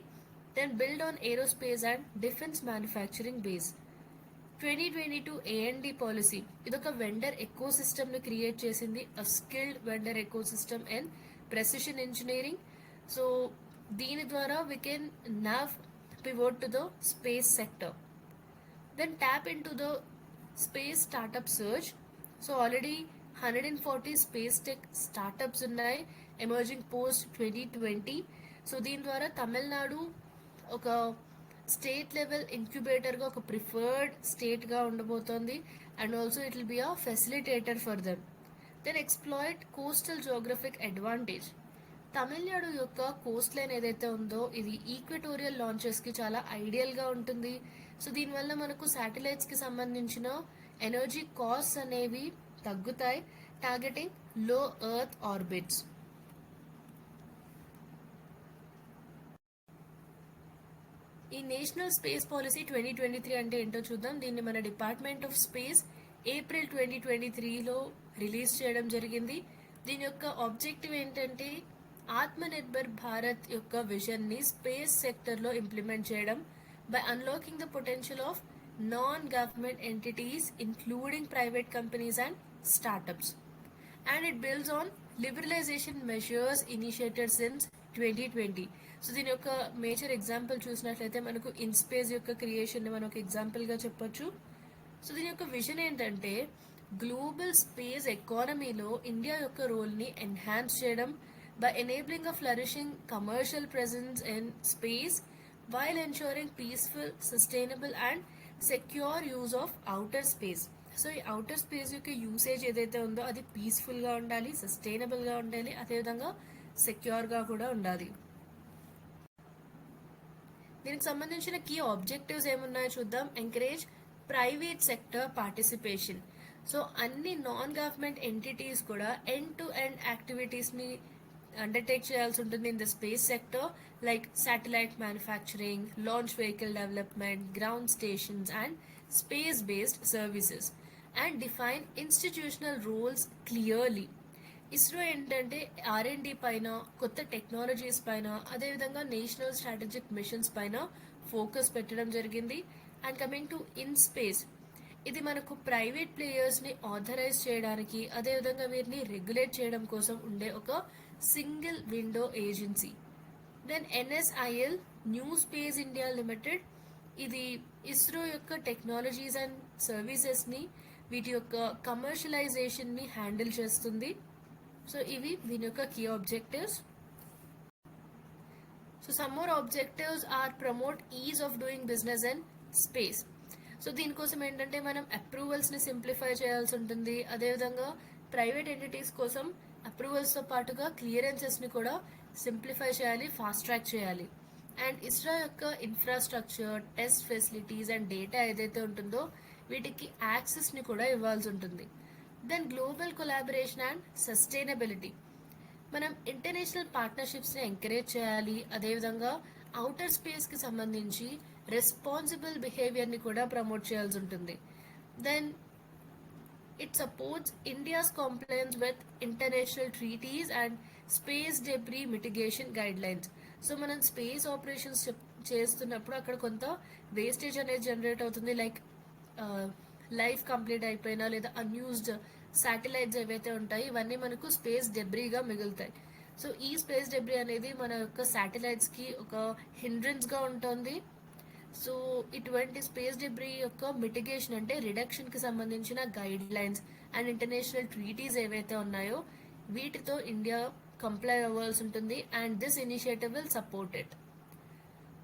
Then build on aerospace and defence manufacturing base. 2022 A&D policy ఇదొక వెండర్ ఎకో సిస్టమ్ని క్రియేట్ చేసింది, a skilled vendor ecosystem and precision engineering. So దీని ద్వారా we can now pivot to the space sector. Then tap into the space startup surge. So already 140 space tech startups ఉన్నాయి emerging post 2020. So దీని ద్వారా తమిళనాడు ఒక state level ఇంక్యుబేటర్గా ఒక preferred స్టేట్గా ఉండబోతోంది and also it will be a facilitator for them. Then exploit coastal geographic advantage. Tamil Nadu యొక్క coast line ఏదైతే ఉందో ఇది ఈక్వటోరియల్ లాంచెస్కి చాలా ఐడియల్గా ఉంటుంది. సో దీనివల్ల మనకు శాటిలైట్స్కి సంబంధించిన ఎనర్జీ కాస్ట్ అనేవి తగ్గుతాయి, టార్గెటింగ్ లో ఎర్త్ ఆర్బిట్స్. ఈ నేషనల్ స్పేస్ పాలసీ 2023 అంటే ఏంటో చూద్దాం. దీన్ని మన డిపార్ట్మెంట్ ఆఫ్ స్పేస్ ఏప్రిల్ 2023లో రిలీజ్ చేయడం జరిగింది. దీని యొక్క ఆబ్జెక్టివ్ ఏంటంటే ఆత్మనిర్భర్ భారత్ యొక్క విజన్ని స్పేస్ సెక్టర్లో ఇంప్లిమెంట్ చేయడం by unlocking the potential of non government entities including private companies and startups. And it builds on liberalisation measures initiated since 2020. So దీని యొక్క మేజర్ ఎగ్జాంపుల్ చూసినట్లయితే మనకు ఇన్స్పేస్ యొక్క క్రియేషన్ని మనం ఒక ఎగ్జాంపుల్గా చెప్పొచ్చు. సో దీని యొక్క విజన్ ఏంటంటే గ్లోబల్ స్పేస్ ఎకానమీలో ఇండియా యొక్క రోల్ని ఎన్హాన్స్ చేయడం by enabling a flourishing commercial presence in space while ensuring peaceful, sustainable and secure use of outer space. So ఈ అవుటర్ స్పేస్ యొక్క యూసేజ్ ఏదైతే ఉందో అది పీస్ఫుల్గా ఉండాలి, సస్టైనబుల్గా ఉండాలి, అదేవిధంగా సెక్యూర్గా కూడా ఉండాలి. దీనికి సంబంధించిన కీ ఆబ్జెక్టివ్స్ ఏమున్నాయో చూద్దాం. Encourage private sector participation. So అన్ని నాన్ గవర్నమెంట్ ఎంటిటీస్ కూడా ఎండ్ టు ఎండ్ యాక్టివిటీస్ని అండర్టేక్ చేయాల్సి ఉంటుంది in the space sector, like satellite manufacturing, launch vehicle development, ground stations and space based services, and define institutional roles clearly. ISRO ఏంటంటే R&D పైన, కొత్త technologies పైన, అదేవిధంగా నేషనల్ స్ట్రాటజిక్ మిషన్స్ పైన ఫోకస్ పెట్టడం జరిగింది. And coming to in space, ఇది మనకు ప్రైవేట్ ప్లేయర్స్ని ఆథరైజ్ చేయడానికి, అదేవిధంగా వీరిని రెగ్యులేట్ చేయడం కోసం ఉండే ఒక single window agency. Then NSIL, new space India limited, ఇది ఇస్రో యొక్క టెక్నాలజీస్ అండ్ సర్వీసెస్ని, వీటి యొక్క కమర్షియలైజేషన్ని హ్యాండిల్ చేస్తుంది. సో ఇవి దీని యొక్క key objectives. So some more objectives are promote ease of doing business and space. So దీనికోసం ఏంటంటే మనం అప్రూవల్స్ని సింప్లిఫై చేయాల్సి ఉంటుంది, అదేవిధంగా ప్రైవేట్ ఎంటిటీస్ కోసం అప్రూవల్స్తో పాటుగా క్లియరెన్సెస్ని కూడా సింప్లిఫై చేయాలి, ఫాస్ట్ ట్రాక్ చేయాలి. అండ్ ఇస్రో యొక్క infrastructure, test facilities and data ఏదైతే ఉంటుందో వీటికి యాక్సెస్ని కూడా ఇవ్వాల్సి ఉంటుంది. Then global collaboration and sustainability, మనం ఇంటర్నేషనల్ పార్ట్నర్షిప్స్ని ఎంకరేజ్ చేయాలి, అదేవిధంగా అవుటర్ స్పేస్కి సంబంధించి రెస్పాన్సిబుల్ బిహేవియర్ని కూడా ప్రమోట్ చేయాల్సి ఉంటుంది. Then it supports India's compliance with international treaties and space debris mitigation guide lines. So మనం స్పేస్ ఆపరేషన్స్ చేస్తున్నప్పుడు అక్కడ కొంత వేస్టేజ్ అనేది జనరేట్ అవుతుంది, లైక్ లైఫ్ కంప్లీట్ అయిపోయినా లేదా అన్యూజ్డ్ శాటిలైట్స్ ఏవైతే ఉంటాయి ఇవన్నీ మనకు స్పేస్ డెబ్రీగా మిగులుతాయి. సో ఈ స్పేస్ డెబ్రీ అనేది మన యొక్క శాటిలైట్స్కి ఒక హిండ్రెన్స్గా ఉంటుంది. సో ఇటువంటి స్పేస్ డెబ్రీ యొక్క మిటిగేషన్ అంటే రిడక్షన్కి సంబంధించిన guide lines and international treaties ఏవైతే ఉన్నాయో వీటితో ఇండియా కంప్లై అవ్వాల్సి ఉంటుంది. And this initiative will support it.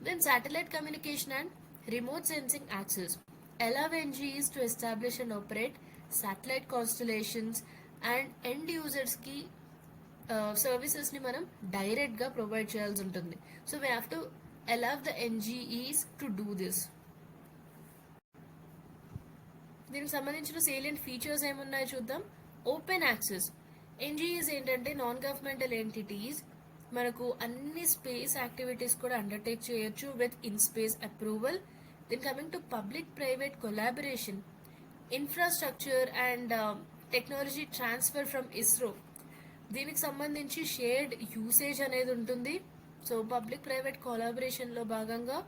Then satellite communication and remote sensing access allow NGEs to establish and operate satellite constellations and end users కి సర్వీసెస్ని మనం డైరెక్ట్గా provide చేయాల్సి ఉంటుంది. So we have to allow the NGEs to do this. దీనికి సంబంధించిన salient features ఏమున్నాయో చూద్దాం. Open access, NGEs ఏంటంటే నాన్ గవర్నమెంటల్ ఎంటిటీస్, మనకు అన్ని స్పేస్ యాక్టివిటీస్ కూడా అండర్టేక్ చేయొచ్చు with in space approval. Then coming to public-private collaboration, infrastructure and technology transfer from ISRO. దీనికి సంబంధించి షేర్డ్ యూసేజ్ అనేది ఉంటుంది. సో పబ్లిక్ ప్రైవేట్ కొలాబరేషన్లో భాగంగా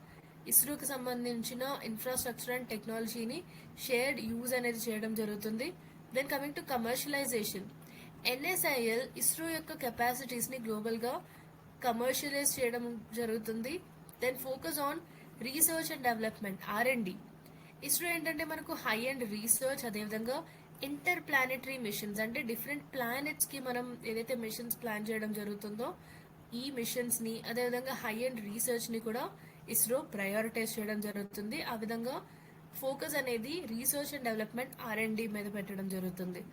ఇస్రోకి సంబంధించిన ఇన్ఫ్రాస్ట్రక్చర్ అండ్ టెక్నాలజీని షేర్డ్ యూజ్ అనేది చేయడం జరుగుతుంది. Then coming to commercialisation, NSIL ISRO యొక్క కెపాసిటీస్ని గ్లోబల్గా కమర్షియలైజ్ చేయడం జరుగుతుంది. Then focus on research and development, R&D. ISRO ఏంటంటే మనకు హై అండ్ రీసెర్చ్, అదేవిధంగా ఇంటర్ ప్లానెటరీ మిషన్స్ అంటే డిఫరెంట్ ప్లానెట్స్కి మనం ఏదైతే మిషన్స్ ప్లాన్ చేయడం జరుగుతుందో ఈ మిషన్స్ని, అదేవిధంగా హై అండ్ రీసెర్చ్ని కూడా ఇస్రో ప్రయారిటైజ్ చేయడం జరుగుతుంది. ఆ విధంగా ఫోకస్ అనేది రీసెర్చ్ అండ్ డెవలప్మెంట్ R&D మీద పెట్టడం జరుగుతుంది.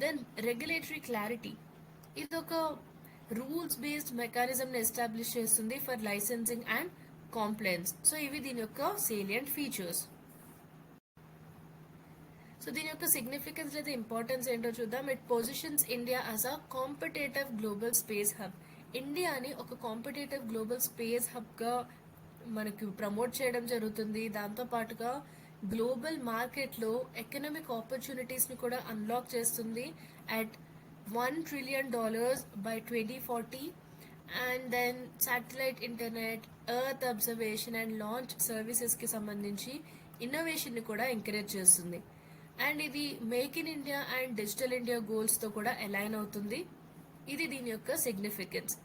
దెన్ రెగ్యులేటరీ క్లారిటీ, ఇది ఒక రూల్స్ బేస్డ్ మెకానిజంని ఎస్టాబ్లిష్ చేస్తుంది for licensing and compliance. So ఇవి దీని యొక్క సేలియంట్ ఫీచర్స్. సో దీని యొక్క సిగ్నిఫికెన్స్ లేదా ఇంపార్టెన్స్ ఏంటో చూద్దాం. It positions India as a competitive global space hub. ఇండియాని ఒక కాంపిటేటివ్ గ్లోబల్ స్పేస్ హబ్గా మనకు ప్రమోట్ చేయడం జరుగుతుంది. దాంతోపాటుగా గ్లోబల్ మార్కెట్లో ఎకనామిక్ ఆపర్చునిటీస్ని కూడా అన్లాక్ చేస్తుంది at $1 trillion by 2040. And then satellite internet, earth observation and launch సర్వీసెస్కి సంబంధించి ఇన్నోవేషన్ని కూడా ఎంకరేజ్ చేస్తుంది. అండ్ ఇది make in India and digital India గోల్స్తో కూడా అలైన్ అవుతుంది. ఇది దీని యొక్క సిగ్నిఫికెన్స్.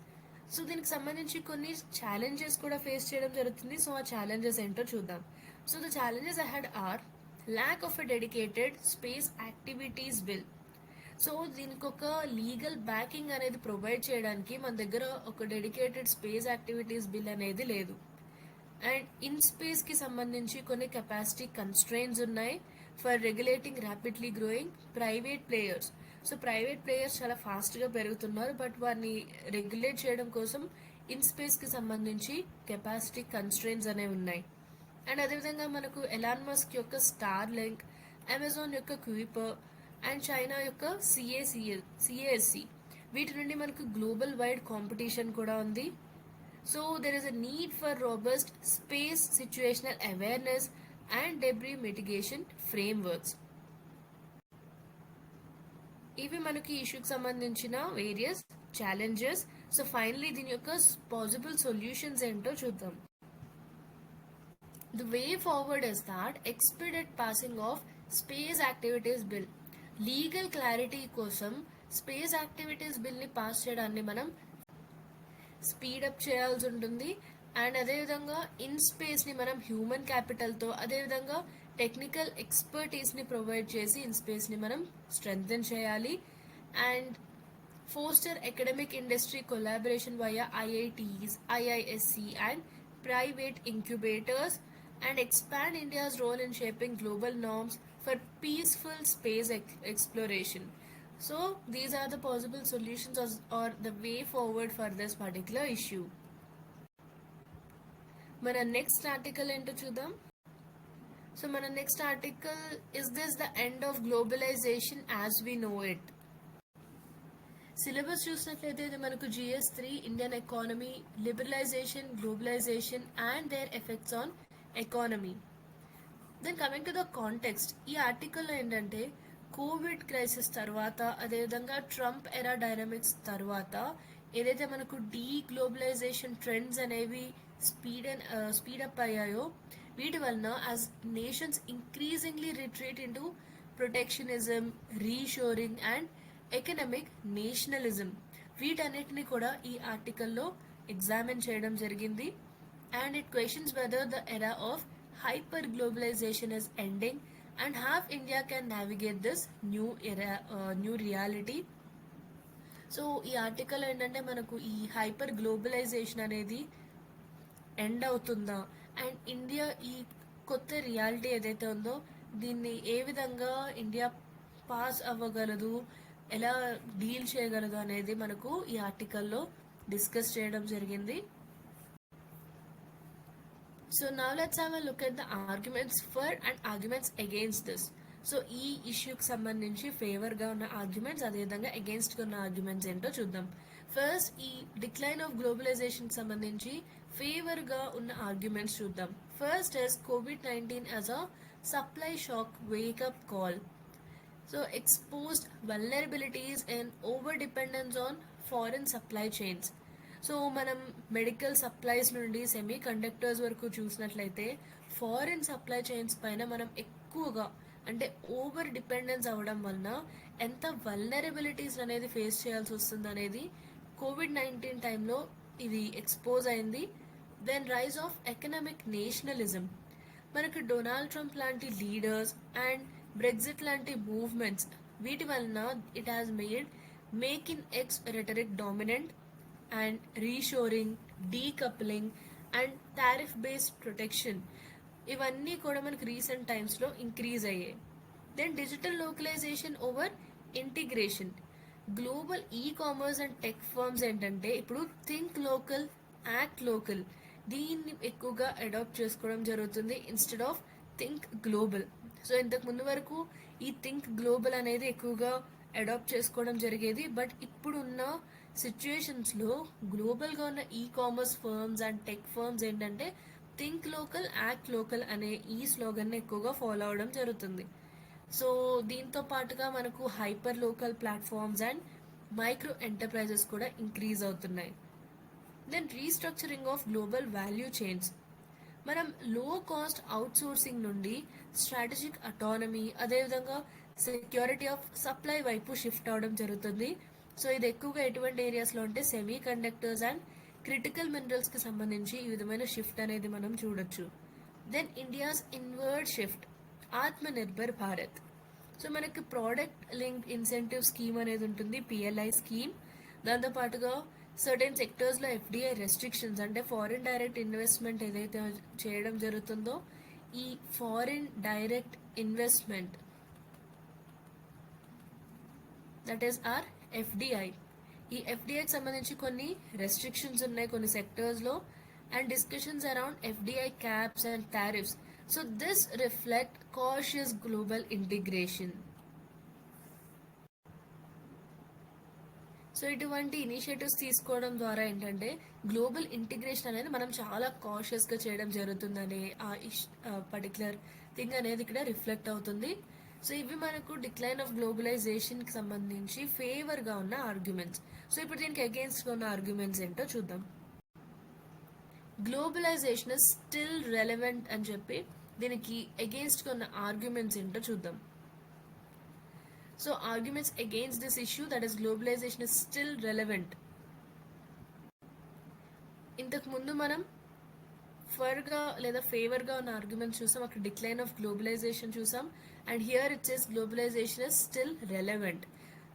సో దీనికి సంబంధించి కొన్ని ఛాలెంజెస్ కూడా ఫేస్ చేయడం జరుగుతుంది. సో ఆ ఛాలెంజెస్ ఏంటో చూద్దాం. So the challenges ahead are lack of a dedicated space activities bill. So దీనికి ఒక లీగల్ బ్యాకింగ్ అనేది ప్రొవైడ్ చేయడానికి మన దగ్గర ఒక డెడికేటెడ్ స్పేస్ యాక్టివిటీస్ బిల్ అనేది లేదు. అండ్ ఇన్ స్పేస్కి సంబంధించి కొన్ని కెపాసిటీ కన్స్ట్రెయిన్స్ ఉన్నాయి. For regulating rapidly growing private players. So private players చాలా ఫాస్ట్గా పెరుగుతున్నారు, బట్ వారిని రెగ్యులేట్ చేయడం కోసం ఇన్ స్పేస్కి సంబంధించి కెపాసిటీ కన్స్ట్రెయిన్స్ అనేవి ఉన్నాయి. అండ్ అదేవిధంగా మనకు ఎలాన్ మస్క్ యొక్క స్టార్ లింక్, అమెజాన్ యొక్క క్యూపర్ అండ్ చైనా యొక్క సిఏఎస్సి, వీటి నుండి మనకు గ్లోబల్ వైడ్ కాంపిటీషన్ కూడా ఉంది. So there is a need for robust space situational awareness and debris mitigation frameworks. ఇవి మనకి ఇష్యూకి సంబంధించిన వేరియస్ ఛాలెంజెస్. సో ఫైనలీ దీని యొక్క పాసిబుల్ సొల్యూషన్స్ ఏంటో చూద్దాం. The way forward is that expedite passing of Space Activities Bill. Legal clarity కోసం space activities బిల్ని pass చేయడాన్ని మనం స్పీడప్ చేయాల్సి ఉంటుంది. అండ్ అదేవిధంగా ఇన్ స్పేస్ని మనం హ్యూమన్ క్యాపిటల్తో, అదేవిధంగా టెక్నికల్ ఎక్స్పర్టీస్ని ప్రొవైడ్ చేసి ఇన్ స్పేస్ని మనం స్ట్రెంగ్థెన్ చేయాలి. And foster academic industry collaboration via IITs, IISc and private incubators, and expand India's role in shaping global norms for peaceful space exploration. So these are the possible solutions or the way forward for this particular issue. మన next article ఏంటో చూద్దాం. So మన next article, is this the end of globalisation as we know it? Syllabus చూసినట్లయితే ఇది మనకు GS3 Indian economy, liberalisation, globalisation and their effects on economy. Then coming to the context, ఈ ఆర్టికల్లో ఏంటంటే Covid crisis తర్వాత, అదేవిధంగా Trump ఎరా dynamics తర్వాత ఏదైతే మనకు గ్లోబలైజేషన్ ట్రెండ్స్ అనేవి స్పీడప్ అయ్యాయో, వీటి వలన as nations increasingly retreat into protectionism, reshoring and economic nationalism, వీటన్నిటిని కూడా ఈ ఆర్టికల్లో ఎగ్జామిన్ చేయడం జరిగింది. And it questions whether the era of hyper globalisation is ending and how India can navigate this new reality. So ఈ article ఏంటంటే మనకు ఈ హైపర్ గ్లోబలైజేషన్ అనేది ఎండ్ అవుతుందా, అండ్ ఇండియా ఈ కొత్త రియాలిటీ ఏదైతే ఉందో దీన్ని ఏ విధంగా ఇండియా పాస్ అవ్వగలదు, ఎలా డీల్ చేయగలదు అనేది మనకు ఈ ఆర్టికల్లో డిస్కస్ చేయడం జరిగింది. So now let's have a look at the arguments for and arguments against this. So ఈ ఇష్యూకి సంబంధించి ఫేవర్గా ఉన్న ఆర్గ్యుమెంట్స్, అదేవిధంగా అగెయిన్స్ట్గా ఉన్న ఆర్గ్యుమెంట్స్ ఏంటో చూద్దాం. ఫస్ట్ ఈ డిక్లైన్ ఆఫ్ గ్లోబలైజేషన్ సంబంధించి ఫేవర్గా ఉన్న ఆర్గ్యుమెంట్స్ చూద్దాం. First is COVID-19 as a supply shock wake up call. So exposed vulnerabilities and over dependence on foreign supply chains. So మనం మెడికల్ సప్లైస్ నుండి సెమీ కండక్టర్స్ వరకు చూసినట్లయితే ఫారిన్ సప్లై చైన్స్ పైన మనం ఎక్కువగా అంటే ఓవర్ డిపెండెన్స్ అవ్వడం వలన ఎంత వల్నరబిలిటీస్ అనేది ఫేస్ చేయాల్సి వస్తుంది అనేది COVID-19 టైంలో ఇది ఎక్స్పోజ్ అయింది. Then rise of economic nationalism, మనకు డొనాల్డ్ ట్రంప్ లాంటి లీడర్స్ అండ్ బ్రెగ్జిట్ లాంటి మూవ్మెంట్స్, వీటి వలన it has make in ex rhetoric dominant and reshoring, decoupling and tariff based protection, ఇవన్నీ కూడా మనకు రీసెంట్ టైమ్స్లో ఇంక్రీజ్ అయ్యాయి. దెన్ digital localisation over integration, global commerce and tech firms ఏంటంటే ఇప్పుడు థింక్ లోకల్, యాక్ట్ లోకల్, దీన్ని ఎక్కువగా అడాప్ట్ చేసుకోవడం జరుగుతుంది instead of think global. So ఇంతకు ముందు వరకు ఈ థింక్ గ్లోబల్ అనేది ఎక్కువగా అడాప్ట్ చేసుకోవడం జరిగేది, బట్ ఇప్పుడున్న సిచ్యుయేషన్స్లో గ్లోబల్గా ఉన్న commerce firms and tech firms ఏంటంటే థింక్ లోకల్, యాక్ట్ లోకల్ అనే ఈ స్లోగన్ని ఎక్కువగా ఫాలో అవడం జరుగుతుంది. సో దీంతో పాటుగా మనకు hyper local platforms and micro enterprises కూడా ఇంక్రీజ్ అవుతున్నాయి. Then restructuring of global value chains, మనం లో కాస్ట్ అవుట్సోర్సింగ్ నుండి స్ట్రాటజిక్ అటానమీ, అదేవిధంగా సెక్యూరిటీ ఆఫ్ సప్లై వైపు షిఫ్ట్ అవడం జరుగుతుంది. సో ఇది ఎక్కువగా ఎటువంటి ఏరియాస్లో అంటే సెమీ కండక్టర్స్ అండ్ క్రిటికల్ మినరల్స్కి సంబంధించి ఈ విధమైన షిఫ్ట్ అనేది మనం చూడొచ్చు. Then India's inward shift, Atmanirbhar Bharat. So మనకి ప్రోడక్ట్ లింక్డ్ ఇన్సెంటివ్ స్కీమ్ అనేది ఉంటుంది, PLI స్కీమ్. దాంతోపాటుగా సర్టెన్ సెక్టర్స్లో FDI రెస్ట్రిక్షన్స్ అంటే ఫారిన్ డైరెక్ట్ ఇన్వెస్ట్మెంట్ ఏదైతే చేయడం జరుగుతుందో ఈ foreign direct investment, that is or FDI. ఈ ఎఫ్డిఐకి సంబంధించి కొన్ని రెస్ట్రిక్షన్స్ ఉన్నాయి కొన్ని సెక్టర్స్లో, and discussions around FDI caps and tariffs. So this reflect cautious global integration. So ఇటువంటి ఇనిషియేటివ్స్ తీసుకోవడం ద్వారా ఏంటంటే గ్లోబల్ ఇంటిగ్రేషన్ అనేది మనం చాలా కాషియస్గా చేయడం జరుగుతుందనే ఆ పర్టికులర్ థింగ్ అనేది ఇక్కడ రిఫ్లెక్ట్ అవుతుంది. సో ఇవి మనకు డిక్లైన్ ఆఫ్ గ్లోబలైజేషన్కి సంబంధించి ఫేవర్గా ఉన్న ఆర్గ్యుమెంట్స్. సో ఇప్పుడు దీనికి అగేన్స్ట్గా ఉన్న ఆర్గ్యుమెంట్స్ ఏంటో చూద్దాం. గ్లోబలైజేషన్ ఇస్ స్టిల్ రెలెవెంట్ అని చెప్పి దీనికి అగేన్స్ట్గా ఉన్న ఆర్గ్యుమెంట్స్ ఏంటో చూద్దాం. So arguments against this issue, that is globalization is still relevant. ఇంతకు ముందు మనం ఫర్గా లేదా ఫేవర్గా ఉన్న ఆర్గ్యుమెంట్స్ చూసాం, అక్కడ డిక్లైన్ ఆఫ్ గ్లోబలైజేషన్ చూసాం, and here it says globalisation is still relevant.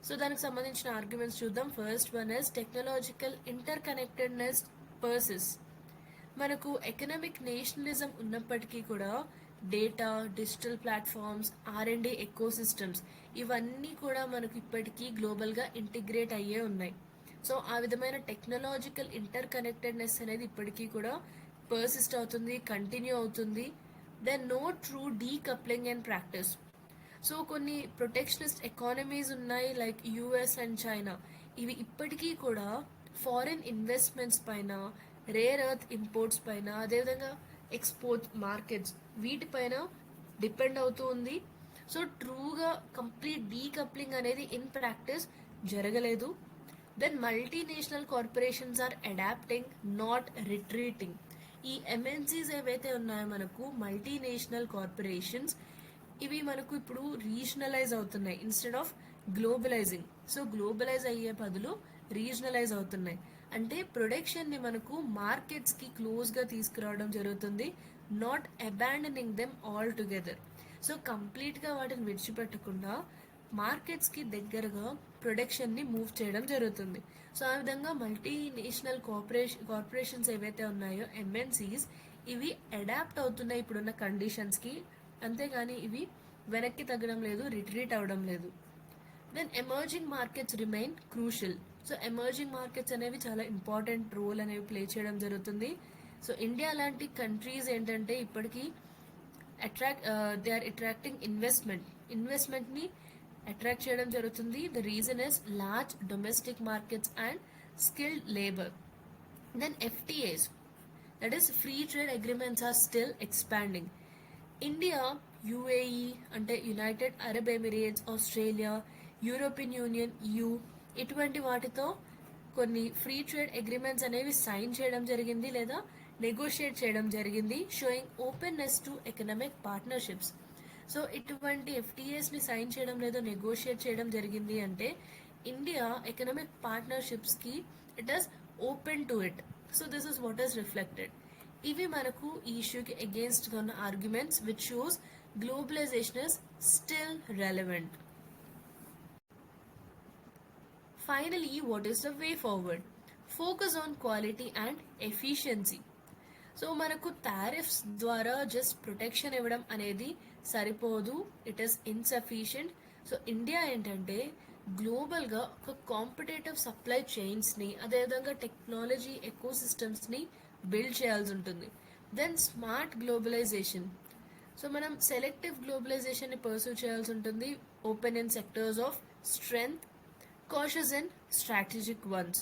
So దానికి సంబంధించిన ఆర్గ్యుమెంట్స్ చూద్దాం. First one is technological interconnectedness persists. మనకు ఎకనామిక్ నేషనలిజం ఉన్నప్పటికీ కూడా data, digital platforms, R&D ecosystems ఇవన్నీ కూడా మనకు ఇప్పటికీ గ్లోబల్గా ఇంటిగ్రేట్ అయ్యే ఉన్నాయి. సో ఆ విధమైన టెక్నాలజికల్ ఇంటర్ కనెక్టెడ్నెస్ అనేది ఇప్పటికీ కూడా పర్సిస్ట్ అవుతుంది, కంటిన్యూ అవుతుంది. Then no true decoupling and practice. So కొన్ని ప్రొటెక్షనిస్ట్ ఎకానమీస్ ఉన్నాయి లైక్ యుఎస్ అండ్ చైనా. ఇవి ఇప్పటికీ కూడా ఫారిన్ ఇన్వెస్ట్మెంట్స్ పైన, రేర్ ఎర్త్ ఇంపోర్ట్స్ పైన, అదేవిధంగా ఎక్స్పోర్ట్ మార్కెట్స్ వీటిపైన డిపెండ్ అవుతూ ఉంది. సో ట్రూగా కంప్లీట్ డీకప్లింగ్ అనేది ఇన్ ప్రాక్టీస్ జరగలేదు. Then multinational corporations are adapting, not retreating. ఈ ఎంఎన్సీస్ ఏవైతే ఉన్నాయో మనకు మల్టీనేషనల్ కార్పొరేషన్స్, ఇవి మనకు ఇప్పుడు రీజనలైజ్ అవుతున్నాయి instead of globalising. So globalise అయ్యే బదులు రీజనలైజ్ అవుతున్నాయి. అంటే ప్రొడక్షన్ని మనకు మార్కెట్స్కి క్లోజ్గా తీసుకురావడం జరుగుతుంది, not abandoning them altogether. So కంప్లీట్గా వాటిని విడిచిపెట్టకుండా మార్కెట్స్కి దగ్గరగా ప్రొడక్షన్ని మూవ్ చేయడం జరుగుతుంది. సో ఆ విధంగా మల్టీనేషనల్ కార్పొరేషన్స్ ఏవైతే ఉన్నాయో ఎంఎన్సీస్, ఇవి అడాప్ట్ అవుతున్నాయి ఇప్పుడున్న కండిషన్స్కి, అంతేగాని ఇవి వెనక్కి తగ్గడం లేదు, రిట్రీట్ అవ్వడం లేదు. Then emerging markets remain crucial. So emerging markets అనేవి చాలా ఇంపార్టెంట్ రోల్ అనేవి ప్లే చేయడం జరుగుతుంది. సో ఇండియా లాంటి కంట్రీస్ ఏంటంటే ఇప్పటికీ దే ఆర్ అట్రాక్టింగ్ ఇన్వెస్ట్మెంట్ని అట్రాక్ట్ చేయడం జరుగుతుంది. The reason is large domestic markets and skilled labour. Then FTAs, that is free trade agreements are still expanding. India, UAE అంటే United Arab Emirates, Australia, European Union, EU ఇటువంటి వాటితో కొన్ని free trade agreements అనేవి sign చేయడం జరిగింది లేదా negotiate చేయడం జరిగింది, showing openness to economic partnerships. So ఇటువంటి ఎఫ్టీఏస్ని సైన్ చేయడం లేదా నెగోషియేట్ చేయడం జరిగింది అంటే ఇండియా ఎకనామిక్ పార్ట్నర్షిప్స్కి it is open to it. So this is what is reflected. ఇవి మనకు ఈ ఇష్యూకి అగేన్స్ట్గా ఉన్న arguments which shows globalisation is still relevant. Finally, what is the way forward? Focus on quality and efficiency. So మనకు tariffs ద్వారా just protection ఇవ్వడం అనేది సరిపోదు, it is insufficient. So India ఏంటంటే గ్లోబల్గా ఒక కాంపిటేటివ్ సప్లై చైన్స్ని, అదేవిధంగా టెక్నాలజీ ఎకోసిస్టమ్స్ని బిల్డ్ చేయాల్సి ఉంటుంది. Then smart globalisation. సో మనం సెలెక్టివ్ గ్లోబలైజేషన్ని పర్సూ చేయాల్సి ఉంటుంది, open in sectors of strength, cautious and strategic ones.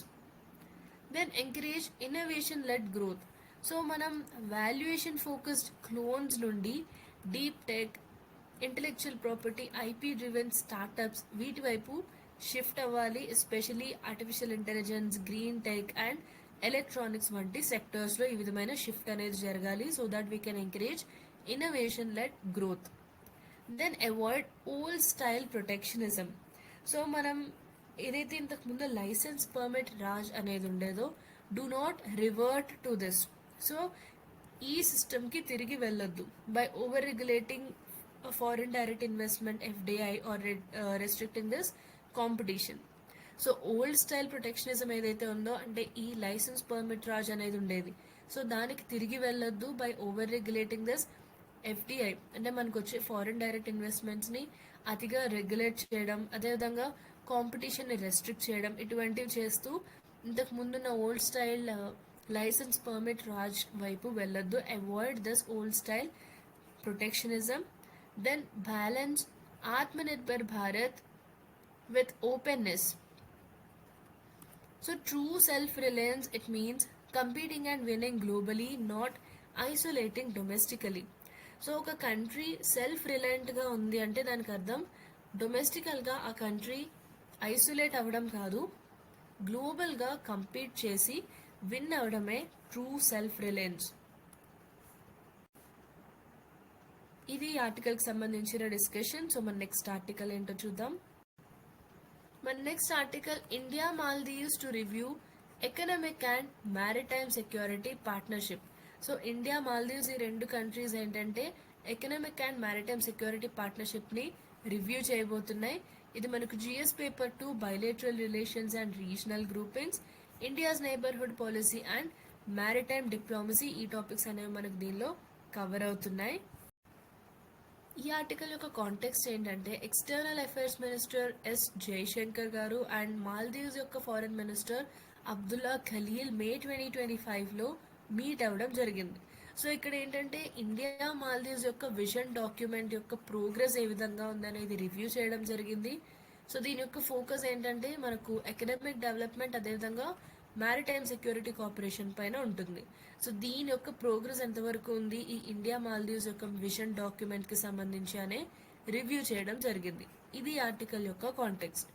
Then encourage innovation-led growth. So మనం వాల్యుయేషన్ ఫోకస్డ్ క్లోన్స్ నుండి deep tech, intellectual property, IP driven startups వీటి వైపు షిఫ్ట్ అవ్వాలి. Especially artificial intelligence, green tech and electronics వంటి సెక్టర్స్లో ఈ విధమైన shift అనేది జరగాలి, so that we can encourage innovation led growth. Then avoid old style protectionism. So మనం ఏదైతే ఇంతకుముందు లైసెన్స్ పర్మిట్ రాజ్ అనేది ఉండేదో, do not revert to this. So ఈ సిస్టమ్కి తిరిగి వెళ్ళొద్దు by over regulating foreign direct investment FDI or restricting this competition. So old style protectionism ఏదైతే ఉందో, అంటే ఈ లైసెన్స్ పర్మిట్ రాజ్ అనేది ఉండేది, సో దానికి తిరిగి వెళ్ళొద్దు by over regulating this FDI అంటే మనకు వచ్చే ఫారిన్ డైరెక్ట్ ఇన్వెస్ట్మెంట్స్ని అతిగా రెగ్యులేట్ చేయడం, అదేవిధంగా కాంపిటీషన్ని రెస్ట్రిక్ట్ చేయడం, ఇటువంటివి చేస్తూ ఇంతకు ముందున్న old style licence permit raj వైపు వెళ్ళొద్దు, avoid this old style protectionism. Then balance Atmanirbhar Bharat with openness. So true self-reliance, it means competing and winning globally, not isolating domestically. So ఒక కంట్రీ సెల్ఫ్ రిలయంట్గా ఉంది అంటే దానికి అర్థం డొమెస్టికల్గా ఆ కంట్రీ ఐసోలేట్ అవ్వడం కాదు, గ్లోబల్గా కంపీట్ చేసి విన్ అవ్వడమే ట్రూ సెల్ఫ్ రిలయన్స్. ఇది ఈ ఆర్టికల్కి సంబంధించిన డిస్కషన్. సో మన నెక్స్ట్ ఆర్టికల్ ఏంటో చూద్దాం. మన next article India Maldives to review economic and maritime security partnership. So India Maldives ఈ రెండు కంట్రీస్ ఏంటంటే ఎకనామిక్ అండ్ మ్యారిటైమ్ సెక్యూరిటీ పార్ట్నర్షిప్ని రివ్యూ చేయబోతున్నాయి. ఇది మనకు GS paper 2 bilateral relations and regional groupings, India's neighbourhood policy and maritime diplomacy, ఈ topics అనేవి మనకు దీనిలో కవర్ అవుతున్నాయి. ఈ ఆర్టికల్ యొక్క కాంటెక్స్ట్ ఏంటంటే external affairs minister S Jaishankar garu and Maldives యొక్క foreign minister Abdulla Khalil May 2025లో మీట్ అవ్వడం జరిగింది. సో ఇక్కడ ఏంటంటే ఇండియా మాల్దీవ్స్ యొక్క విజన్ డాక్యుమెంట్ యొక్క ప్రోగ్రెస్ ఏ విధంగా ఉందనేది రివ్యూ చేయడం జరిగింది. సో దీని యొక్క ఫోకస్ ఏంటంటే మనకు ఎకనామిక్ డెవలప్మెంట్, అదేవిధంగా మ్యారిటైమ్ సెక్యూరిటీ కోఆపరేషన్ పైన ఉంటుంది. సో దీని యొక్క ప్రోగ్రెస్ ఎంతవరకు ఉంది ఈ ఇండియా మాల్దీవ్స్ యొక్క విజన్ డాక్యుమెంట్కి సంబంధించి అనే రివ్యూ చేయడం జరిగింది. ఇది ఆర్టికల్ యొక్క కాంటెక్స్ట్.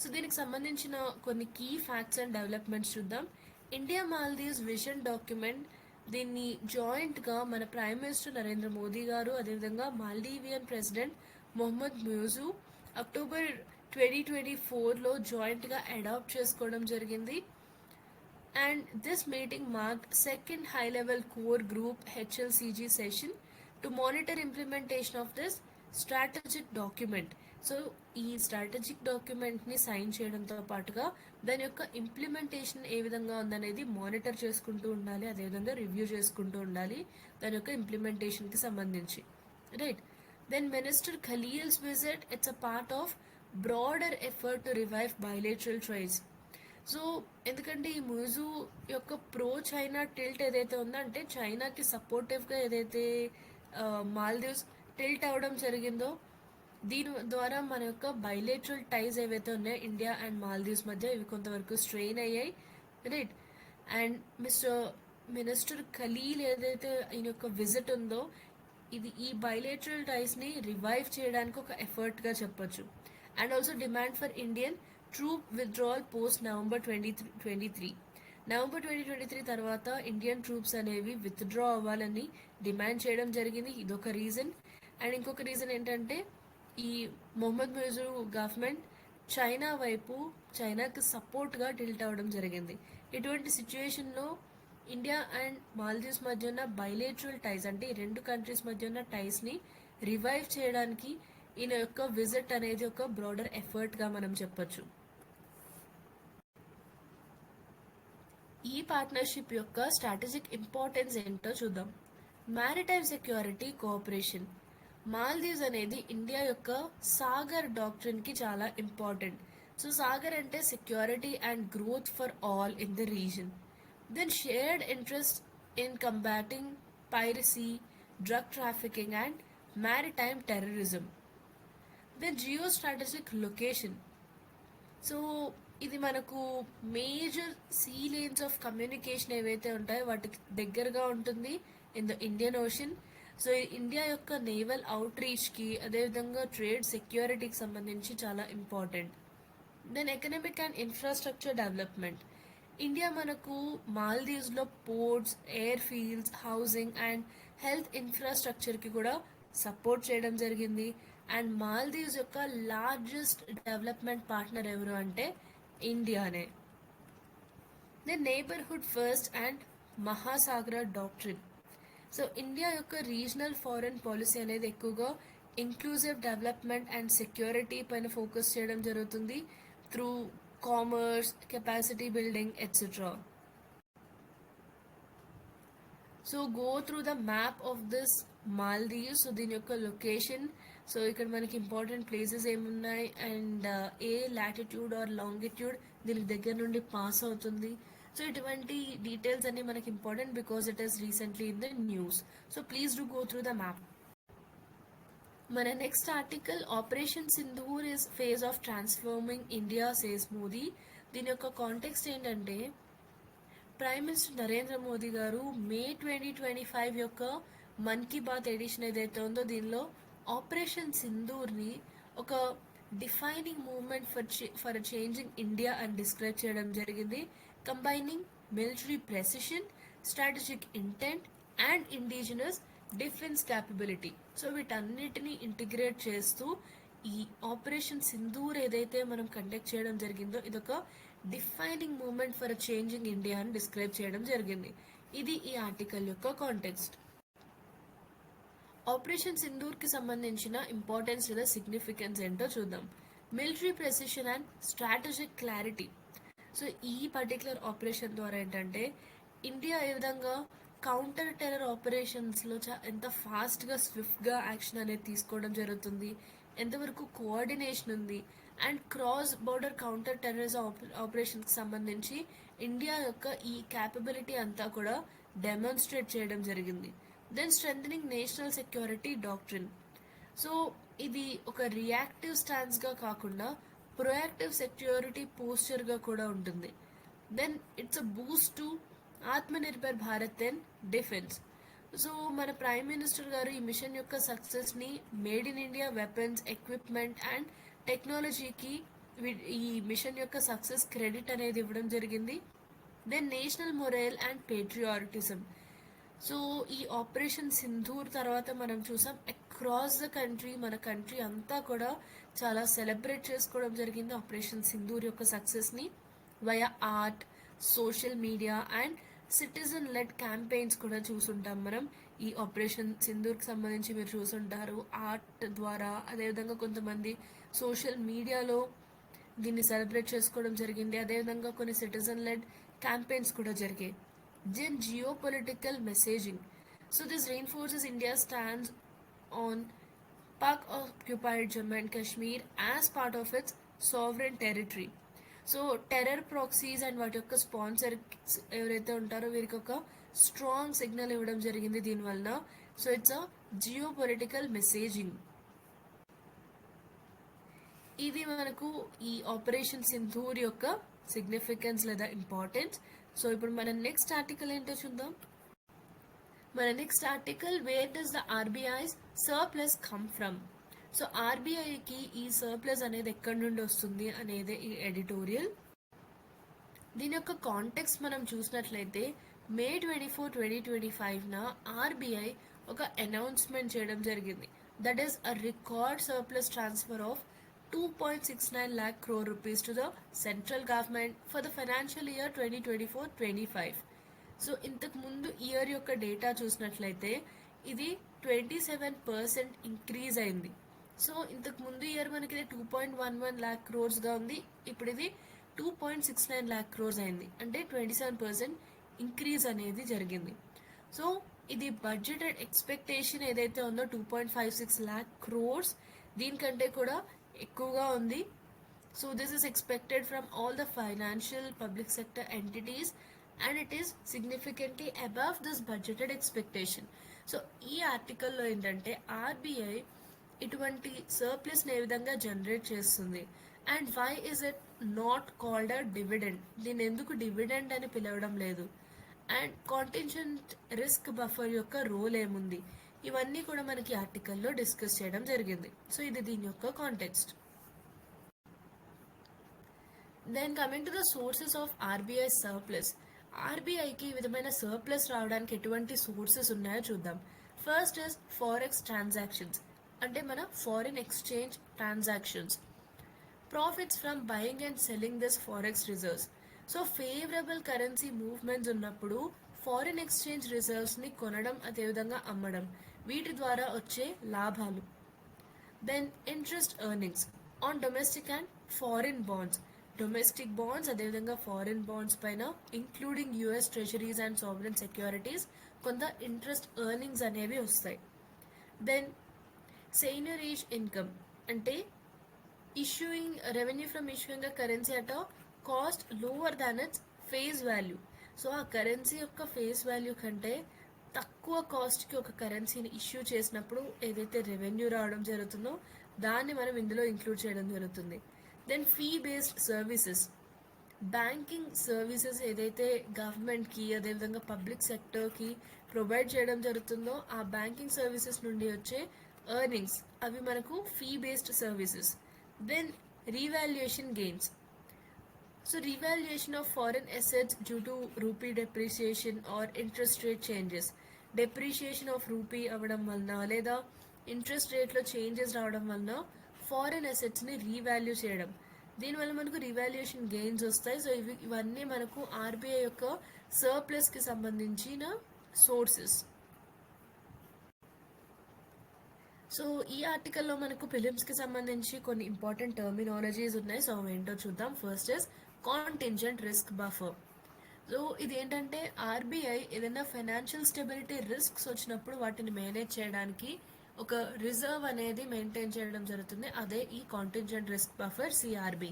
సో దీనికి సంబంధించిన కొన్ని కీ ఫ్యాక్ట్స్ అండ్ డెవలప్మెంట్స్ చూద్దాం. ఇండియా మాల్దీవ్స్ విజన్ డాక్యుమెంట్ దీన్ని జాయింట్గా మన ప్రైమ్ మినిస్టర్ నరేంద్ర మోదీ గారు, అదేవిధంగా Maldivian president Mohammed మ్యూజు October 2024లో జాయింట్గా adapt చేసుకోవడం జరిగింది. And this meeting marked second high-level core group HLCG session to monitor implementation of this strategic document. So ఈ strategic డాక్యుమెంట్ని sign చేయడంతో పాటుగా దాని యొక్క ఇంప్లిమెంటేషన్ ఏ విధంగా ఉందనేది మానిటర్ చేసుకుంటూ ఉండాలి, అదేవిధంగా రివ్యూ చేసుకుంటూ ఉండాలి దాని యొక్క ఇంప్లిమెంటేషన్కి సంబంధించి, right. Then minister Khaleel's visit, it's a part of broader effort to revive bilateral trades. So ఎందుకంటే ఈ మ్యూజు యొక్క ప్రో చైనా టిల్ట్ ఏదైతే ఉందో, అంటే చైనాకి సపోర్టివ్గా ఏదైతే మాల్దీవ్స్ టిల్ట్ అవ్వడం జరిగిందో, దీని ద్వారా మన యొక్క బైలేటరల్ టైజ్ ఏవైతే ఉన్నాయో ఇండియా అండ్ మాల్దీవ్స్ మధ్య ఇవి కొంతవరకు స్ట్రెయిన్ అయ్యాయి, రైట్. అండ్ మినిస్టర్ ఖలీల్ ఏదైతే ఈయన యొక్క విజిట్ ఉందో ఇది ఈ బైలేటరల్ టైస్ని రివైవ్ చేయడానికి ఒక ఎఫర్ట్గా చెప్పొచ్చు. And also demand for Indian troop withdrawal post November 2023 తర్వాత ఇండియన్ ట్రూప్స్ అనేవి విత్డ్రా అవ్వాలని డిమాండ్ చేయడం జరిగింది. ఇదొక రీజన్. అండ్ ఇంకొక రీజన్ ఏంటంటే ఈ మొహమ్మద్ ముజు గవర్నమెంట్ చైనా వైపు, చైనాకి సపోర్ట్గా టిల్ట్ అవ్వడం జరిగింది. ఇటువంటి సిచ్యువేషన్లో ఇండియా అండ్ మాల్దీవ్స్ మధ్య ఉన్న బైలేటరల్ టైస్, అంటే ఈ రెండు కంట్రీస్ మధ్య ఉన్న టైస్ని రివైవ్ చేయడానికి ఈయన యొక్క విజిట్ అనేది ఒక బ్రాడర్ ఎఫర్ట్గా మనం చెప్పొచ్చు. ఈ పార్ట్నర్షిప్ యొక్క స్ట్రాటజిక్ ఇంపార్టెన్స్ ఏంటో చూద్దాం. Maritime security cooperation. మాల్దీవ్స్ అనేది ఇండియా యొక్క సాగర్ డాక్ట్రిన్కి చాలా ఇంపార్టెంట్. సో సాగర్ అంటే security and growth for all in the region. Then shared interest in combating piracy, drug trafficking and maritime terrorism. Then geostrategic location. So ఇది మనకు major sea lanes of communication ఏవైతే ఉంటాయో వాటికి దగ్గరగా ఉంటుంది in the Indian Ocean. So India యొక్క naval అవుట్ రీచ్కి, అదేవిధంగా ట్రేడ్ సెక్యూరిటీకి సంబంధించి చాలా important. Then economic and infrastructure development. India మనకు మాల్దీవ్స్లో ports, airfields, housing and health ఇన్ఫ్రాస్ట్రక్చర్కి కూడా సపోర్ట్ చేయడం జరిగింది. అండ్ మాల్దీవ్స్ యొక్క లార్జెస్ట్ డెవలప్మెంట్ పార్ట్నర్ ఎవరు అంటే ఇండియానే. Then neighbourhood first and Mahasagar doctrine. So India యొక్క రీజనల్ ఫారెన్ పాలసీ అనేది ఎక్కువగా ఇంక్లూజివ్ డెవలప్మెంట్ అండ్ సెక్యూరిటీ పైన ఫోకస్ చేయడం జరుగుతుంది through commerce, capacity building et cetera. So go through the map of this Maldives. So దీని యొక్క లొకేషన్, సో ఇక్కడ మనకి ఇంపార్టెంట్ ప్లేసెస్ ఏమున్నాయి అండ్ ఏ లాటిట్యూడ్ ఆర్ లాంగిట్యూడ్ దీనికి దగ్గర నుండి పాస్ అవుతుంది. సో ఇటువంటి డీటెయిల్స్ అన్ని మనకి important because it is recently in the news. So please do go through the map. మన next article, operation Sindoor is phase of transforming India says Modi. దీని యొక్క కాంటెక్స్ట్ ఏంటంటే ప్రైమ్ మినిస్టర్ నరేంద్ర మోదీ గారు మే 2025 యొక్క మన్ కీ బాత్ ఎడిషన్ ఏదైతే ఉందో దీనిలో ఆపరేషన్ సింధూర్ని ఒక defining movement for changing India అని డిస్క్రైబ్ చేయడం జరిగింది. Combining military precision, strategic intent and indigenous defence capability. So వీటన్నిటిని ఇంటిగ్రేట్ చేస్తూ ఈ ఆపరేషన్ సింధూర్ ఏదైతే మనం కండక్ట్ చేయడం జరిగిందో ఇదొక defining moment for changing India అని డిస్క్రైబ్ చేయడం జరిగింది. ఇది ఈ ఆర్టికల్ యొక్క కాంటెక్స్ట్. ఆపరేషన్ సింధూర్ కి సంబంధించిన ఇంపార్టెన్స్ లేదా సిగ్నిఫికెన్స్ ఏంటో చూద్దాం. Military precision and strategic clarity. So ఈ పర్టికులర్ ఆపరేషన్ ద్వారా ఏంటంటే ఇండియా ఏ విధంగా కౌంటర్ టెర్రర్ ఆపరేషన్స్లో ఎంత ఫాస్ట్గా స్విఫ్ట్గా యాక్షన్ అనేది తీసుకోవడం జరుగుతుంది, ఎంతవరకు కోఆర్డినేషన్ ఉంది and cross border counter terrorism ఆపరేషన్కి సంబంధించి ఇండియా యొక్క ఈ క్యాపబిలిటీ అంతా కూడా డెమాన్స్ట్రేట్ చేయడం జరిగింది. Then strengthening national security doctrine. So ఇది ఒక రియాక్టివ్ స్టాన్స్గా కాకుండా ప్రొయాక్టివ్ సెక్యూరిటీ పోస్చర్గా కూడా ఉంటుంది. Then it's a boost to Atmanirbhar Bharat and defence. So మన ప్రైమ్ మినిస్టర్ గారు ఈ మిషన్ యొక్క సక్సెస్ని made in India weapons, equipment and టెక్నాలజీకి ఈ మిషన్ యొక్క సక్సెస్ క్రెడిట్ అనేది ఇవ్వడం జరిగింది. Then national morale and patriotism. So ఈ ఆపరేషన్ సింధూర్ తర్వాత మనం చూసాం అక్రాస్ ద కంట్రీ, మన కంట్రీ అంతా కూడా చాలా సెలబ్రేట్ చేసుకోవడం జరిగింది ఆపరేషన్ సింధూర్ యొక్క సక్సెస్ని via art, social media and citizen led campaigns కూడా చూసుంటాం మనం. ఈ ఆపరేషన్ సింధూర్కి సంబంధించి మీరు చూసుంటారు ఆర్ట్ ద్వారా, అదేవిధంగా కొంతమంది సోషల్ మీడియాలో దీన్ని సెలబ్రేట్ చేసుకోవడం జరిగింది. అదేవిధంగా కొన్ని సిటిజన్ లెడ్ క్యాంపెయిన్స్ కూడా జరిగాయి. Then geo political messaging. So this reinforces India's stance on Pak-occupied Jammu and Kashmir as part of its sovereign territory. So terror proxies and వాటి యొక్క స్పాన్సర్ ఎవరైతే ఉంటారో వీరికి ఒక స్ట్రాంగ్ సిగ్నల్ ఇవ్వడం జరిగింది దీనివల్ల. So it's a geo political messaging. ఇది మనకు ఈ ఆపరేషన్ సింధూర్ యొక్క సిగ్నిఫికెన్స్ లేదా ఇంపార్టెన్స్. సో ఇప్పుడు మన నెక్స్ట్ ఆర్టికల్ ఏంటో చూద్దాం. మన next article, where does the RBI's surplus come from. So ఆర్బీఐకి ఈ సర్ప్లస్ అనేది ఎక్కడి నుండి వస్తుంది అనేది ఈ ఎడిటోరియల్. దీని యొక్క కాంటెక్స్ట్ మనం చూసినట్లయితే మే 24, 2025న ఆర్బీఐ ఒక అనౌన్స్మెంట్ చేయడం జరిగింది. That is a record surplus transfer of 2.69 lakh crore rupees to the central government for the financial year 2024-25. So ఇంతకు ముందు ఇయర్ యొక్క డేటా చూసినట్లయితే ఇది 27% ఇంక్రీజ్ అయింది. సో ఇంతకు ముందు ఇయర్ మనకి ఇది 2.11 lakh crores ఉంది, ఇప్పుడు ఇది 2.69 lakh crores అయింది, అంటే 27% ఇంక్రీజ్ అనేది జరిగింది. సో ఇది బడ్జెటెడ్ ఎక్స్పెక్టేషన్ ఏదైతే ఉందో 2.56 lakh crores దీనికంటే కూడా ఎక్కువగా ఉంది. So this is expected from all the financial public sector entities and it is significantly above this budgeted expectation. So ఈ ఆర్టికల్లో ఏంటంటే ఆర్బీఐ ఇటువంటి సర్ప్లస్ని ఏ విధంగా జనరేట్ చేస్తుంది and why is it not called a dividend, దీన్ని ఎందుకు డివిడెండ్ అని పిలవడం లేదు, అండ్ కాంటింజెంట్ రిస్క్ బఫర్ యొక్క రోల్ ఏముంది, ఇవన్నీ కూడా మనకి ఆర్టికల్లో డిస్కస్ చేయడం జరిగింది. సో ఇది దీని యొక్క context. Then coming to the sources of RBI surplus. ఆర్బీఐకి ఈ విధమైన సర్ప్లస్ రావడానికి ఎటువంటి సోర్సెస్ ఉన్నాయో చూద్దాం. ఫస్ట్ ఇస్ ఫారెక్స్ ట్రాన్సాక్షన్స్, అంటే మన foreign exchange transactions. Profits from buying and selling this forex reserves. So favourable currency movements ఉన్నప్పుడు ఫారిన్ ఎక్స్చేంజ్ రిజర్వ్స్ని కొనడం అదేవిధంగా అమ్మడం, వీటి ద్వారా వచ్చే లాభాలు. Then interest earnings on domestic and foreign bonds. Domestic bonds అదేవిధంగా ఫారిన్ బాండ్స్ పైన including US treasuries and sovereign securities కొంత ఇంట్రెస్ట్ ఎర్నింగ్స్ అనేవి వస్తాయి. దెన్ seigniorage income అంటే issuing revenue from issuing a currency at a cost lower than its face value. So ఆ currency యొక్క face value కంటే తక్కువ కాస్ట్కి ఒక కరెన్సీని ఇష్యూ చేసినప్పుడు ఏదైతే రెవెన్యూ రావడం జరుగుతుందో దాన్ని మనం ఇందులో ఇంక్లూడ్ చేయడం జరుగుతుంది. Then fee based services, banking services ఏదైతే గవర్నమెంట్కి అదేవిధంగా పబ్లిక్ సెక్టర్కి ప్రొవైడ్ చేయడం జరుగుతుందో ఆ బ్యాంకింగ్ సర్వీసెస్ నుండి వచ్చే ఎర్నింగ్స్ అవి మనకు fee based services. Then revaluation gains, so revaluation of foreign assets due to rupee depreciation or interest rate changes, depreciation of rupee అవ్వడం వలన లేదా ఇంట్రెస్ట్ రేట్లో చేంజెస్ రావడం వలన ఫారెన్ అసెట్స్ని రీవాల్యూ చేయడం, దీనివల్ల మనకు రీవాల్యుయేషన్ గెయిన్స్ వస్తాయి. సో ఇవన్నీ మనకు ఆర్బీఐ యొక్క సర్ప్లస్కి సంబంధించిన సోర్సెస్. సో ఈ ఆర్టికల్లో మనకు ప్రిలిమ్స్కి సంబంధించి కొన్ని ఇంపార్టెంట్ టర్మినాలజీస్ ఉన్నాయి. సో ఏంటో చూద్దాం. First is contingent risk buffer. So ఇది ఏంటంటే ఆర్బీఐ ఏదైనా ఫైనాన్షియల్ స్టెబిలిటీ రిస్క్స్ వచ్చినప్పుడు వాటిని మేనేజ్ చేయడానికి ఒక రిజర్వ్ అనేది మెయింటైన్ చేయడం జరుగుతుంది. అదే ఈ కాంటింజెంట్ రిస్క్ బఫర్ సిఆర్బి.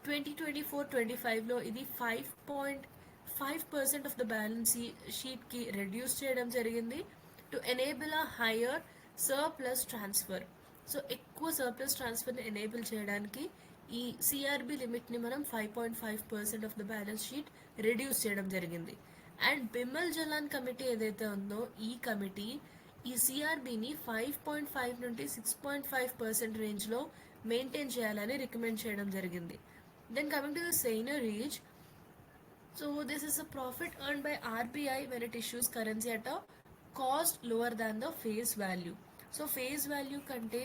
2024-25లో ఇది 5.5% ఆఫ్ ద బ్యాలెన్స్ షీట్కి రెడ్యూస్ చేయడం జరిగింది to enable a higher surplus transfer. So ఎక్కువ సర్ప్లస్ ట్రాన్స్ఫర్ని ఎనేబుల్ చేయడానికి ఈ సిఆర్బి లిమిట్ని మనం 5.5% of the balance sheet reduce చేయడం జరిగింది. అండ్ బిమల్ జలాన్ కమిటీ ఏదైతే ఉందో ఈ కమిటీ ఈ సిఆర్బిని 5.5 నుండి 6.5% రేంజ్లో మెయింటైన్ చేయాలని రికమెండ్ చేయడం జరిగింది. Then coming to the seigniorage, so this is a profit earned by RBI when it issues currency at a cost lower than the face value. So face value కంటే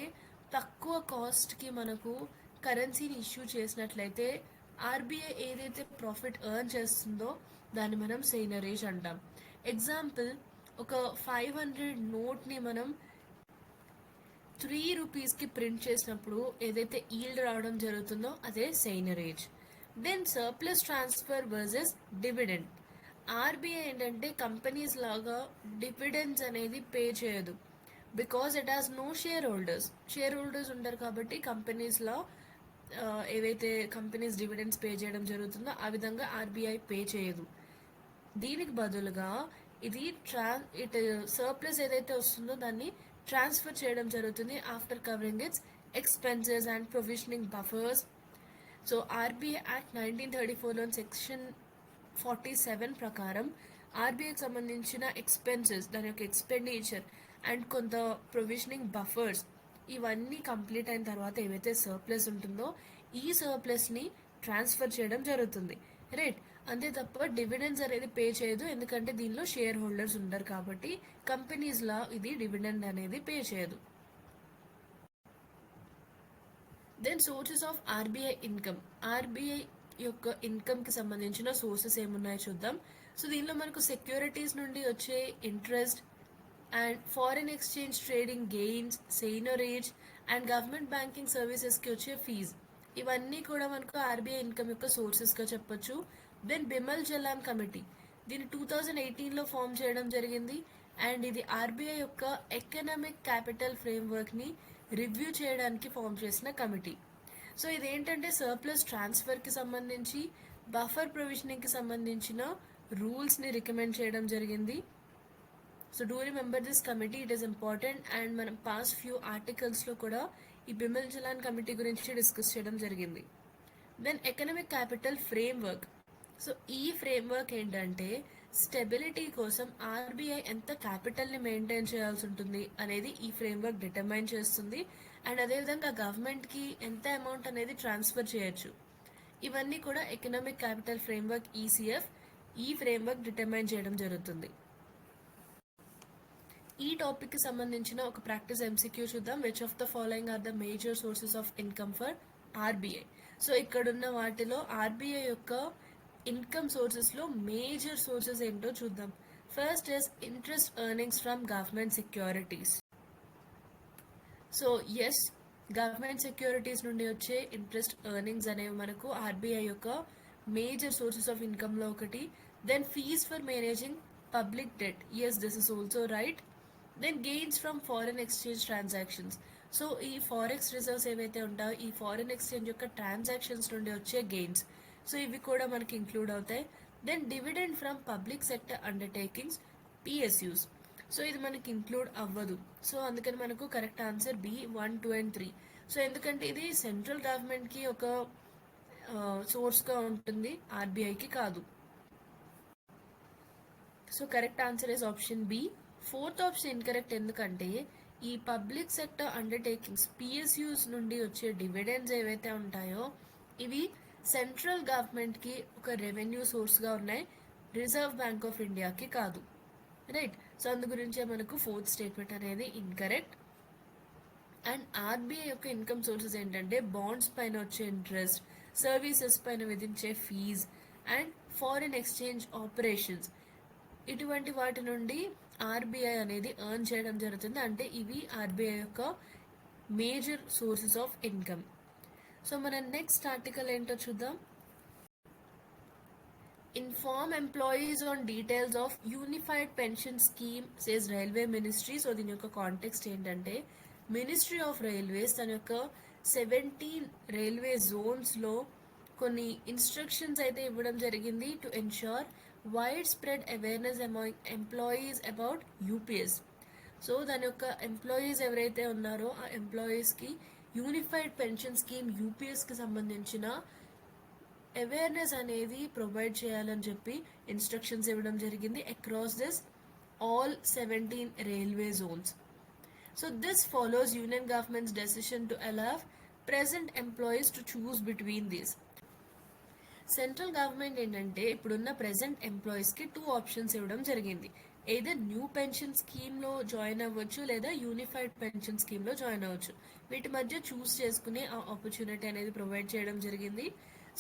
తక్కువ కాస్ట్కి మనకు కరెన్సీని ఇష్యూ చేసినట్లయితే RBI ఏదైతే profit earn చేస్తుందో దాన్ని మనం seigniorage అంటాం. ఎగ్జాంపుల్, ఒక 500 నోట్ని మనం 3 రూపీస్కి ప్రింట్ చేసినప్పుడు ఏదైతే ఈల్డ్ రావడం జరుగుతుందో అదే seigniorage. Then surplus transfer versus dividend. RBI ఏంటంటే కంపెనీస్ లాగా డివిడెండ్స్ అనేది పే చేయదు, because it has no shareholders ఉంటారు కాబట్టి కంపెనీస్లో ఏవైతే కంపెనీస్ డివిడెండ్స్ పే చేయడం జరుగుతుందో ఆ విధంగా ఆర్బీఐ పే చేయదు. దీనికి బదులుగా ఇది సర్ప్లస్ ఏదైతే వస్తుందో దాన్ని ట్రాన్స్ఫర్ చేయడం జరుగుతుంది after covering its expenses and provisioning buffers. So RBI act 1934లో సెక్షన్ 47 ప్రకారం ఆర్బీఐకి సంబంధించిన ఎక్స్పెన్సెస్, దాని యొక్క ఎక్స్పెండిచర్ అండ్ కొంత ప్రొవిజనింగ్ బఫర్స్ ఇవన్నీ కంప్లీట్ అయిన తర్వాత ఏవైతే సర్ప్లస్ ఉంటుందో ఈ సర్ప్లస్ని ట్రాన్స్ఫర్ చేయడం జరుగుతుంది, రైట్. అంతే తప్ప డివిడెండ్స్ అనేది పే చేయదు, ఎందుకంటే దీనిలో షేర్ హోల్డర్స్ ఉండరు కాబట్టి కంపెనీస్లా ఇది డివిడెండ్ అనేది పే చేయదు. Then sources of RBI income. RBI యొక్క ఇన్కమ్కి సంబంధించిన సోర్సెస్ ఏమున్నాయో చూద్దాం. సో దీనిలో మనకు సెక్యూరిటీస్ నుండి వచ్చే interest and foreign exchange trading gains, seigniorage and government banking సర్వీసెస్కి వచ్చే ఫీజ్, ఇవన్నీ కూడా మనకు ఆర్బీఐ ఇన్కమ్ యొక్క సోర్సెస్గా చెప్పొచ్చు. దెన్ బిమల్ జలాన్ కమిటీ, దీన్ని 2018లో ఫామ్ చేయడం జరిగింది అండ్ ఇది ఆర్బీఐ యొక్క ఎకనామిక్ క్యాపిటల్ ఫ్రేమ్వర్క్ని రివ్యూ చేయడానికి ఫామ్ చేసిన కమిటీ. సో ఇదేంటంటే సర్ప్లస్ ట్రాన్స్ఫర్కి సంబంధించి బఫర్ ప్రొవిజనింగ్కి సంబంధించిన రూల్స్ని రికమెండ్ చేయడం జరిగింది. So do remember this committee, it is important. And మనం పాస్ట్ ఫ్యూ ఆర్టికల్స్లో కూడా ఈ బిమల్ జలాన్ కమిటీ గురించి డిస్కస్ చేయడం జరిగింది. Then economic capital framework. So ఈ ఫ్రేమ్వర్క్ ఏంటంటే స్టెబిలిటీ కోసం ఆర్బీఐ ఎంత క్యాపిటల్ని మెయింటైన్ చేయాల్సి ఉంటుంది అనేది ఈ ఫ్రేమ్వర్క్ డిటర్మైన్ చేస్తుంది. అండ్ అదేవిధంగా గవర్నమెంట్కి ఎంత అమౌంట్ అనేది ట్రాన్స్ఫర్ చేయొచ్చు, ఇవన్నీ కూడా ఎకనామిక్ క్యాపిటల్ ఫ్రేమ్వర్క్ ఈసీఎఫ్ ఈ ఫ్రేమ్వర్క్ డిటర్మైన్ చేయడం జరుగుతుంది. ఈ టాపిక్కి సంబంధించిన ఒక ప్రాక్టీస్ ఎంసీక్యూ చూద్దాం. Which of the following are the major sources of income for RBI. So ఇక్కడున్న వాటిలో ఆర్బీఐ యొక్క ఇన్కమ్ సోర్సెస్లో మేజర్ సోర్సెస్ ఏంటో చూద్దాం. First is interest earnings from government securities. So yes, government securities నుండి వచ్చే ఇంట్రెస్ట్ ఎర్నింగ్స్ అనేవి మనకు ఆర్బీఐ యొక్క మేజర్ సోర్సెస్ ఆఫ్ ఇన్కమ్లో ఒకటి. Then fees for managing public debt, yes this is also right. Then gains from foreign exchange transactions. So ఈ forex reserves ఏవైతే ఉంటాయో ఈ ఫారెన్ ఎక్స్చేంజ్ యొక్క ట్రాన్సాక్షన్స్ నుండి వచ్చే గెయిన్స్, సో ఇవి కూడా మనకి ఇంక్లూడ్ అవుతాయి. Then dividend from public sector undertakings, PSUs. So ఇది మనకి ఇంక్లూడ్ అవ్వదు. సో అందుకని మనకు correct answer B 1, 2 and 3. So ఎందుకంటే ఇది సెంట్రల్ గవర్నమెంట్కి ఒక సోర్స్గా ఉంటుంది, ఆర్బీఐకి కాదు. So correct answer is option B. Fourth option incorrect, ఎందుకంటే ఈ పబ్లిక్ సెక్టర్ అండర్టేకింగ్స్ పిఎస్యూస్ నుండి వచ్చే డివిడెండ్స్ ఏవైతే ఉంటాయో ఇవి సెంట్రల్ గవర్నమెంట్కి ఒక రెవెన్యూ సోర్స్గా ఉన్నాయి, రిజర్వ్ బ్యాంక్ ఆఫ్ ఇండియాకి కాదు. రైట్. సో అందు గురించే మనకు ఫోర్త్ స్టేట్మెంట్ అనేది ఇన్కరెక్ట్. అండ్ ఆర్బీఐ యొక్క ఇన్కమ్ సోర్సెస్ ఏంటంటే బాండ్స్ పైన వచ్చే ఇంట్రెస్ట్, సర్వీసెస్ పైన విధించే fees and foreign exchange operations, ఇటువంటి వాటి నుండి ఆర్బీఐ అనేది ఎర్న్ చేయడం జరుగుతుంది. అంటే ఇవి ఆర్బీఐ యొక్క major sources of income. So మన నెక్స్ట్ ఆర్టికల్ ఏంటో చూద్దాం. Inform employees on details of unified pension scheme says railway ministry. So దీని యొక్క కాంటెక్స్ట్ ఏంటంటే మినిస్ట్రీ ఆఫ్ రైల్వేస్ తన యొక్క 17 రైల్వే జోన్స్లో కొన్ని ఇన్స్ట్రక్షన్స్ అయితే ఇవ్వడం జరిగింది to ensure wide spread awareness among employees about UPS. So దాని యొక్క ఎంప్లాయీస్ ఎవరైతే ఉన్నారో ఆ ఎంప్లాయీస్కి యూనిఫైడ్ పెన్షన్ స్కీమ్ యూపీఎస్కి సంబంధించిన అవేర్నెస్ అనేది ప్రొవైడ్ చేయాలని చెప్పి ఇన్స్ట్రక్షన్స్ ఇవ్వడం జరిగింది across this all 17 railway Jones. So this follows union governments decision to allow present employees to choose between these. Central government ఏంటంటే ఇప్పుడున్న ప్రెజెంట్ ఎంప్లాయీస్కి 2 ఆప్షన్స్ ఇవ్వడం జరిగింది. ఏదో న్యూ పెన్షన్ స్కీమ్లో జాయిన్ అవ్వచ్చు లేదా యూనిఫైడ్ పెన్షన్ స్కీమ్లో జాయిన్ అవ్వచ్చు. వీటి మధ్య చూస్ చేసుకునే ఆ ఆపర్చునిటీ అనేది ప్రొవైడ్ చేయడం జరిగింది.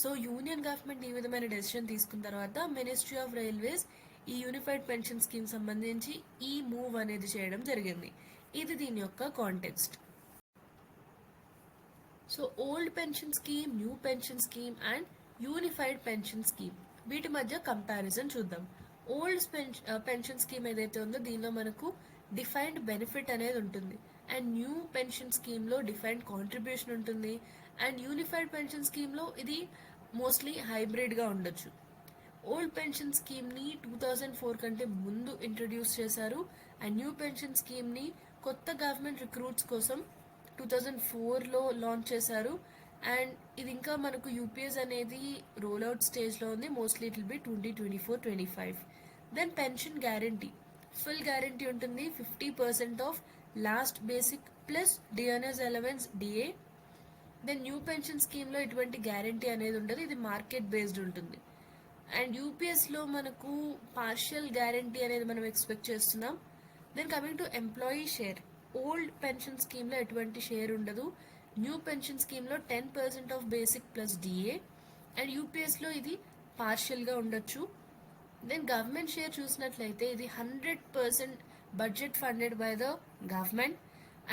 సో యూనియన్ గవర్నమెంట్ ఈ విధమైన డెసిషన్ తీసుకున్న తర్వాత మినిస్ట్రీ ఆఫ్ రైల్వేస్ ఈ యూనిఫైడ్ పెన్షన్ స్కీమ్ సంబంధించి ఈ మూవ్ అనేది చేయడం జరిగింది. ఇది దీని యొక్క context. So old pension scheme, new pension scheme and unified pension scheme, వీటి మధ్య కంపారిజన్ చూద్దాం. ఓల్డ్ పెన్షన్ స్కీమ్ ఏదైతే ఉందో దీనిలో మనకు డిఫైన్డ్ బెనిఫిట్ అనేది ఉంటుంది. అండ్ న్యూ పెన్షన్ స్కీమ్లో డిఫైన్డ్ కాంట్రిబ్యూషన్ ఉంటుంది. అండ్ యూనిఫైడ్ పెన్షన్ స్కీమ్లో ఇది మోస్ట్లీ హైబ్రిడ్గా ఉండొచ్చు. ఓల్డ్ పెన్షన్ స్కీమ్ని 2004 కంటే ముందు ఇంట్రడ్యూస్ చేశారు. అండ్ న్యూ పెన్షన్ స్కీమ్ని కొత్త గవర్నమెంట్ రిక్రూట్స్ కోసం 2004లో లాంచ్ చేశారు. అండ్ ఇది ఇంకా మనకు యూపీఎస్ అనేది రోల్అవుట్ స్టేజ్లో ఉంది. Mostly it will be 2024-25. Then pension guarantee, full guarantee ఉంటుంది. 50% of last basic plus DNS allowance DA. Then new pension స్కీమ్లో ఎటువంటి గ్యారంటీ అనేది ఉండదు, ఇది మార్కెట్ బేస్డ్ ఉంటుంది. అండ్ యూపీఎస్లో మనకు పార్షియల్ గ్యారంటీ అనేది మనం ఎక్స్పెక్ట్ చేస్తున్నాం. Then coming to employee share, old pension స్కీమ్లో ఎటువంటి షేర్ ఉండదు. న్యూ పెన్షన్ స్కీమ్లో 10% of basic plus DA. And యూపీఎస్లో ఇది పార్షియల్గా ఉండొచ్చు. దెన్ గవర్నమెంట్ షేర్ చూసినట్లయితే ఇది 100% budget funded by the government.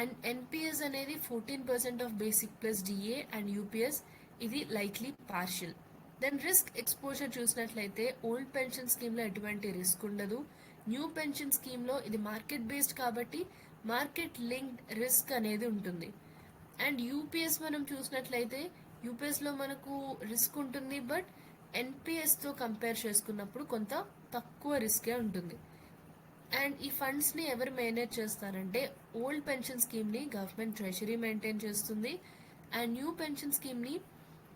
And NPS అనేది 14% of basic plus DA. And UPS ఇది likely partial. Then risk exposure చూసినట్లయితే ఓల్డ్ పెన్షన్ స్కీమ్లో ఎటువంటి రిస్క్ ఉండదు. న్యూ పెన్షన్ స్కీమ్లో ఇది మార్కెట్ బేస్డ్ కాబట్టి మార్కెట్ లింక్డ్ రిస్క్ అనేది ఉంటుంది. అండ్ యూపీఎస్ మనం చూసినట్లయితే యూపీఎస్లో మనకు రిస్క్ ఉంటుంది, బట్ ఎన్పిఎస్తో కంపేర్ చేసుకున్నప్పుడు కొంత తక్కువ రిస్కే ఉంటుంది. అండ్ ఈ ఫండ్స్ని ఎవరు మేనేజ్ చేస్తారంటే ఓల్డ్ పెన్షన్ స్కీమ్ని గవర్నమెంట్ ట్రెషరీ మెయింటైన్ చేస్తుంది. అండ్ న్యూ పెన్షన్ స్కీమ్ని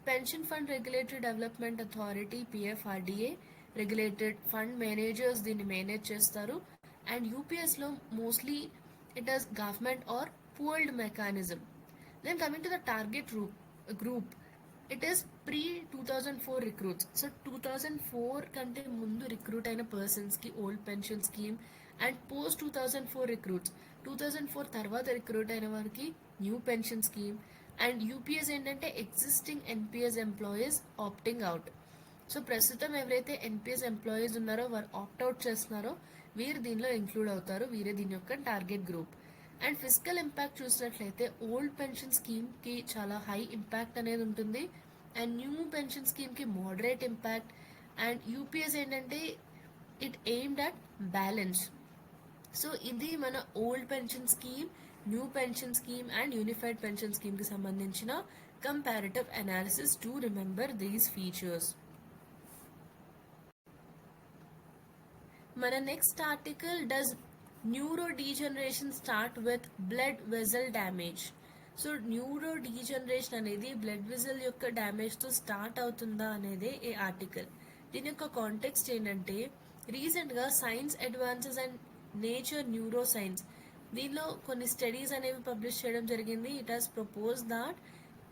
pension fund regulatory development authority PFRDA regulated fund managers దీన్ని మేనేజ్ చేస్తారు. అండ్ యూపీఎస్లో mostly it is government or pooled mechanism. Then coming to the target group, it is pre-2004 recruits. So 2004 కంటే ముందు recruit అయిన పర్సన్స్కి old pension scheme. And post 2004 recruits, 2004 తర్వాత recruit అయిన వారికి new pension scheme. And UPS ఏంటంటే existing NPS employees opting out. So ప్రస్తుతం ఎవరైతే ఎన్పిఎస్ ఎంప్లాయీస్ ఉన్నారో వారు ఆప్ట్ అవుట్ చేస్తున్నారో వీరు దీనిలో ఇంక్లూడ్ అవుతారు, వీరే దీని యొక్క target group. And physical impact చూసినట్లయితే ఓల్డ్ పెన్షన్ స్కీమ్కి చాలా హై ఇంపాక్ట్ అనేది ఉంటుంది. అండ్ న్యూ పెన్షన్ స్కీమ్కి మోడరేట్ ఇంపాక్ట్. అండ్ యూపీఎస్ ఏంటంటే it aimed at balance. So ఇది మన old pension scheme, new pension scheme and unified pension scheme కి సంబంధించిన comparative analysis to remember these features. మన next article, does neurodegeneration start with blood vessel damage. So neurodegeneration అనేది blood vessel యొక్క డ్యామేజ్తో start అవుతుందా అనేది ఈ ఆర్టికల్. దీని యొక్క కాంటెక్స్ట్ ఏంటంటే, రీసెంట్గా science advances and nature neuro science దీనిలో కొన్ని స్టడీస్ అనేవి పబ్లిష్ చేయడం జరిగింది. It has propose that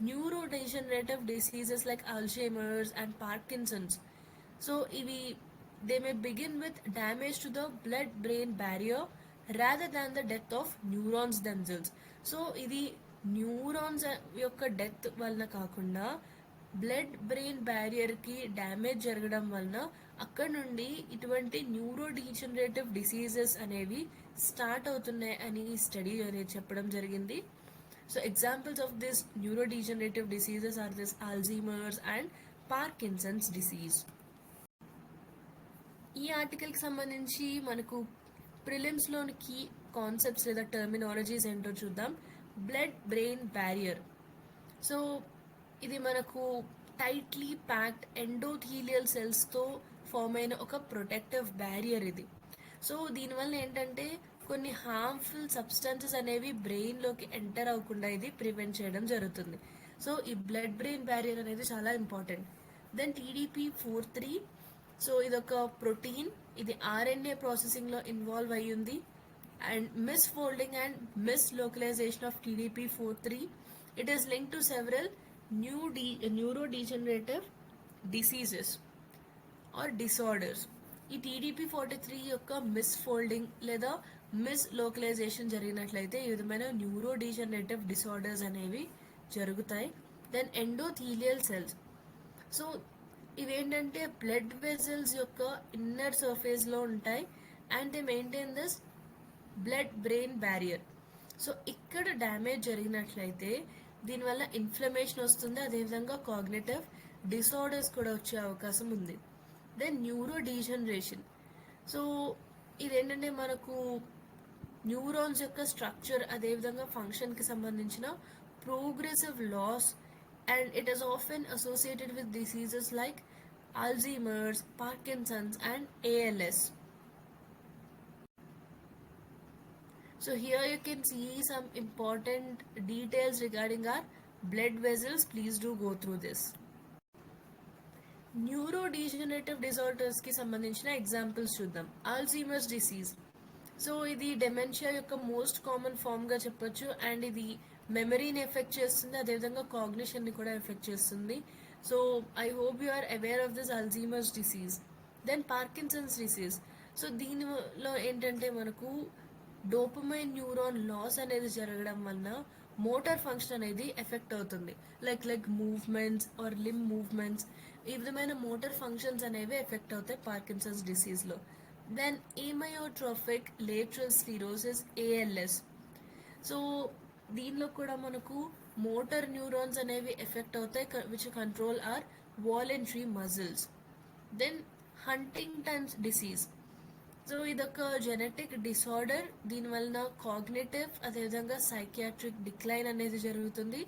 neurodegenerative diseases like Alzheimer's and Parkinson's, so ఇవి they may begin with damage to the blood-brain barrier rather than the death of neurons themselves. So ఇది neurons యొక్క death వలన కాకుండా blood brain బ్యారియర్కి damage జరగడం వలన అక్కడ నుండి ఇటువంటి న్యూరో డీజనరేటివ్ డిసీజెస్ అనేవి స్టార్ట్ అవుతున్నాయి అని ఈ స్టడీ అనేది చెప్పడం జరిగింది. So examples of this neurodegenerative diseases are this Alzheimer's and Parkinson's disease. ఈ ఆర్టికల్కి సంబంధించి మనకు ప్రిలిమ్స్లోని కీ కాన్సెప్ట్స్ లేదా టర్మినాలజీస్ ఏంటో చూద్దాం. బ్లడ్ బ్రెయిన్ బ్యారియర్, సో ఇది మనకు టైట్లీ ప్యాక్డ్ ఎండోథీలియల్ సెల్స్తో ఫామ్ అయిన ఒక ప్రొటెక్టివ్ బ్యారియర్ ఇది. సో దీనివల్ల ఏంటంటే కొన్ని హార్మ్ఫుల్ సబ్స్టెన్సెస్ అనేవి బ్రెయిన్లోకి ఎంటర్ అవ్వకుండా ఇది ప్రివెంట్ చేయడం జరుగుతుంది. సో ఈ బ్లడ్ బ్రెయిన్ బ్యారియర్ అనేది చాలా ఇంపార్టెంట్. దెన్ TDP-43, సో ఇదొక ప్రోటీన్, ఇది RNA ప్రాసెసింగ్లో ఇన్వాల్వ్ అయ్యి ఉంది. And misfolding and mislocalisation of TDP-43 it is link to several neurodegenerative diseases or disorders. ఈ TDP-43 యొక్క మిస్ ఫోల్డింగ్ లేదా మిస్ లోకలైజేషన్ జరిగినట్లయితే ఈ విధమైన న్యూరో డీజనరేటివ్ డిసార్డర్స్ అనేవి జరుగుతాయి. దెన్ ఎండోథీలియల్ సెల్స్, సో ఇవేంటంటే బ్లడ్ వెజల్స్ యొక్క ఇన్నర్ సర్ఫేస్లో ఉంటాయి and they maintain this blood brain barrier. So ఇక్కడ డ్యామేజ్ జరిగినట్లయితే దీనివల్ల ఇన్ఫ్లమేషన్ వస్తుంది, అదేవిధంగా కాగ్నిటివ్ డిసార్డర్స్ కూడా వచ్చే అవకాశం ఉంది. దెన్ న్యూరో డీజనరేషన్, సో ఇదేంటంటే మనకు న్యూరాన్స్ యొక్క స్ట్రక్చర్ అదేవిధంగా ఫంక్షన్కి సంబంధించిన progressive loss and it is often associated with diseases like Alzheimer's, Parkinson's and ALS. So here you can see some important details regarding our blood vessels. Please do go through this. Neurodegenerative disorders ki sambandhinchina examples chuddam. Alzheimer's disease, so ఇది dementia యొక్క most common ఫామ్గా చెప్పొచ్చు and ఇది మెమరీని effect చేస్తుంది, అదేవిధంగా కాగ్నిషన్ని కూడా effect చేస్తుంది. So I hope you are aware of this Alzheimer's disease. Then Parkinson's disease, so దీనిలో ఏంటంటే మనకు డోపమైన్ న్యూరాన్ లాస్ అనేది జరగడం వలన మోటార్ ఫంక్షన్ అనేది ఎఫెక్ట్ అవుతుంది. Like movements or limb movements, ఈ విధమైన మోటార్ ఫంక్షన్స్ అనేవి ఎఫెక్ట్ అవుతాయి పార్కిన్సన్స్ డిసీజ్లో. Then amyotrophic lateral sclerosis ALS, so దీనిలో కూడా మనకు మోటార్ న్యూరాన్స్ అనేవి ఎఫెక్ట్ అవుతాయి which control or voluntary muscles. Then Huntington's disease, so ఇదొక జెనెటిక్ డిసార్డర్, దీనివలన కాగ్నిటివ్ అదేవిధంగా సైకియాట్రిక్ డిక్లైన్ అనేది జరుగుతుంది.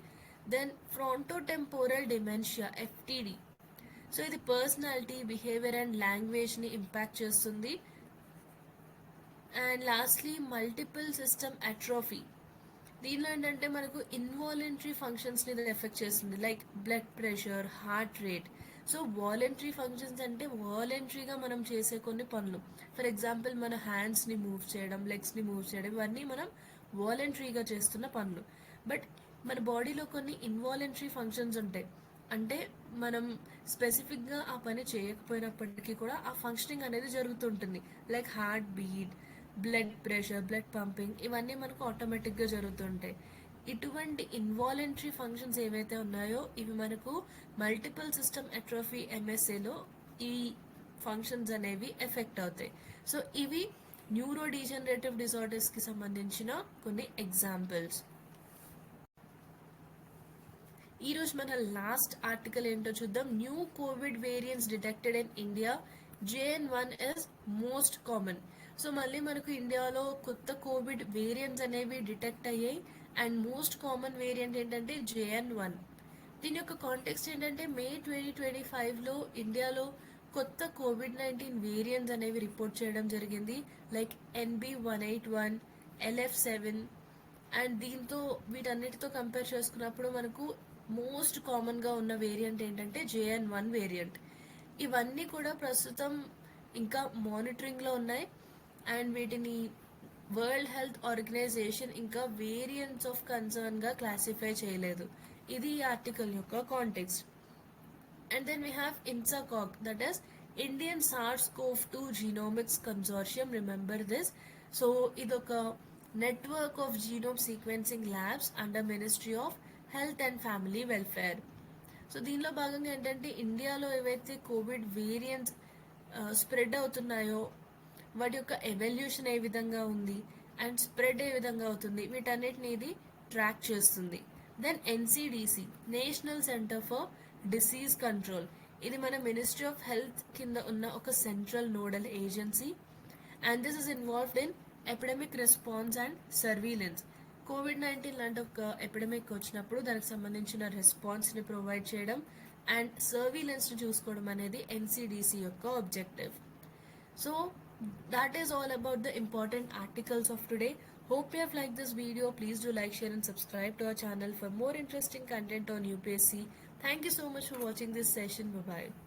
దెన్ ఫ్రాంటోటెంపోరల్ డిమెన్షియా FTD, సో ఇది పర్సనాలిటీ బిహేవియర్ అండ్ లాంగ్వేజ్ని ఇంపాక్ట్ చేస్తుంది. And lastly multiple system atrophy, దీనిలో ఏంటంటే మనకు ఇన్వాలంటరీ ఫంక్షన్స్ని ఇది ఎఫెక్ట్ చేస్తుంది like blood pressure, heart rate. So voluntary functions అంటే వాలంటరీగా మనం చేసే కొన్ని పనులు, ఫర్ ఎగ్జాంపుల్ మన హ్యాండ్స్ని మూవ్ చేయడం, లెగ్స్ని మూవ్ చేయడం, ఇవన్నీ మనం వాలంటరీగా చేస్తున్న పనులు. బట్ మన బాడీలో కొన్ని ఇన్వాలంటరీ ఫంక్షన్స్ ఉంటాయి, అంటే మనం స్పెసిఫిక్గా ఆ పని చేయకపోయినప్పటికీ కూడా ఆ ఫంక్షనింగ్ అనేది జరుగుతుంటుంది. Like heart beat, blood pressure, blood pumping, ఇవన్నీ మనకు ఆటోమేటిక్గా జరుగుతుంటాయి. ఇటువంటి ఇన్వాలంటరీ ఫంక్షన్స్ ఏవైతే ఉన్నాయో ఇవి మనకు మల్టిపుల్ సిస్టమ్ అట్రోఫీ MSAలో ఈ ఫంక్షన్స్ అనేవి ఎఫెక్ట్ అవుతాయి. సో ఇవి న్యూరో డీజనరేటివ్ డిసార్డర్స్కి సంబంధించిన కొన్ని ఎగ్జాంపుల్స్. ఈరోజు మన లాస్ట్ ఆర్టికల్ ఏంటో చూద్దాం. New Covid variants detected in India, JN1 is most common. So మళ్ళీ మనకు ఇండియాలో కొత్త కోవిడ్ వేరియంట్స్ అనేవి డిటెక్ట్ అయ్యాయి అండ్ మోస్ట్ కామన్ వేరియంట్ ఏంటంటే JN1. దీని యొక్క కాంటెక్స్ట్ ఏంటంటే మే 2025లో ఇండియాలో కొత్త కోవిడ్-19 వేరియంట్స్ అనేవి రిపోర్ట్ చేయడం జరిగింది, లైక్ NB181, LF7. అండ్ దీంతో వీటన్నిటితో కంపేర్ చేసుకున్నప్పుడు మనకు మోస్ట్ కామన్గా ఉన్న వేరియంట్ ఏంటంటే JN1 వేరియంట్. ఇవన్నీ కూడా ప్రస్తుతం ఇంకా మానిటరింగ్లో ఉన్నాయి అండ్ వీటిని వరల్డ్ హెల్త్ ఆర్గనైజేషన్ ఇంకా వేరియంట్స్ ఆఫ్ కన్సర్న్గా క్లాసిఫై చేయలేదు. ఇది ఈ ఆర్టికల్ యొక్క context. And then we have INSACOG, that is Indian SARS-CoV-2 Genomics Consortium. Remember this. So idoka network of genome sequencing labs under Ministry of Health and Family Welfare. So దీనిలో భాగంగా ఏంటంటే ఇండియాలో ఏవైతే Covid variants spread అవుతున్నాయో వాటి యొక్క evolution ఏ విధంగా ఉంది అండ్ స్ప్రెడ్ ఏ విధంగా అవుతుంది వీటన్నిటిని ఇది ట్రాక్ చేస్తుంది. Then NCDC, national centre for disease control, ఇది మన మినిస్ట్రీ ఆఫ్ హెల్త్ కింద ఉన్న ఒక central nodal agency and this is involved in epidemic response and surveillance. కోవిడ్-19 లాంటి ఒక ఎపిడమిక్ వచ్చినప్పుడు దానికి సంబంధించిన రెస్పాన్స్ని ప్రొవైడ్ చేయడం అండ్ సర్వీలెన్స్ని చూసుకోవడం అనేది ఎన్సిడిసి యొక్క objective. So that is all about the important articles of today. Hope you have liked this video. Please do like, share and subscribe to our channel for more interesting content on UPSC. Thank you so much for watching this session. Bye bye.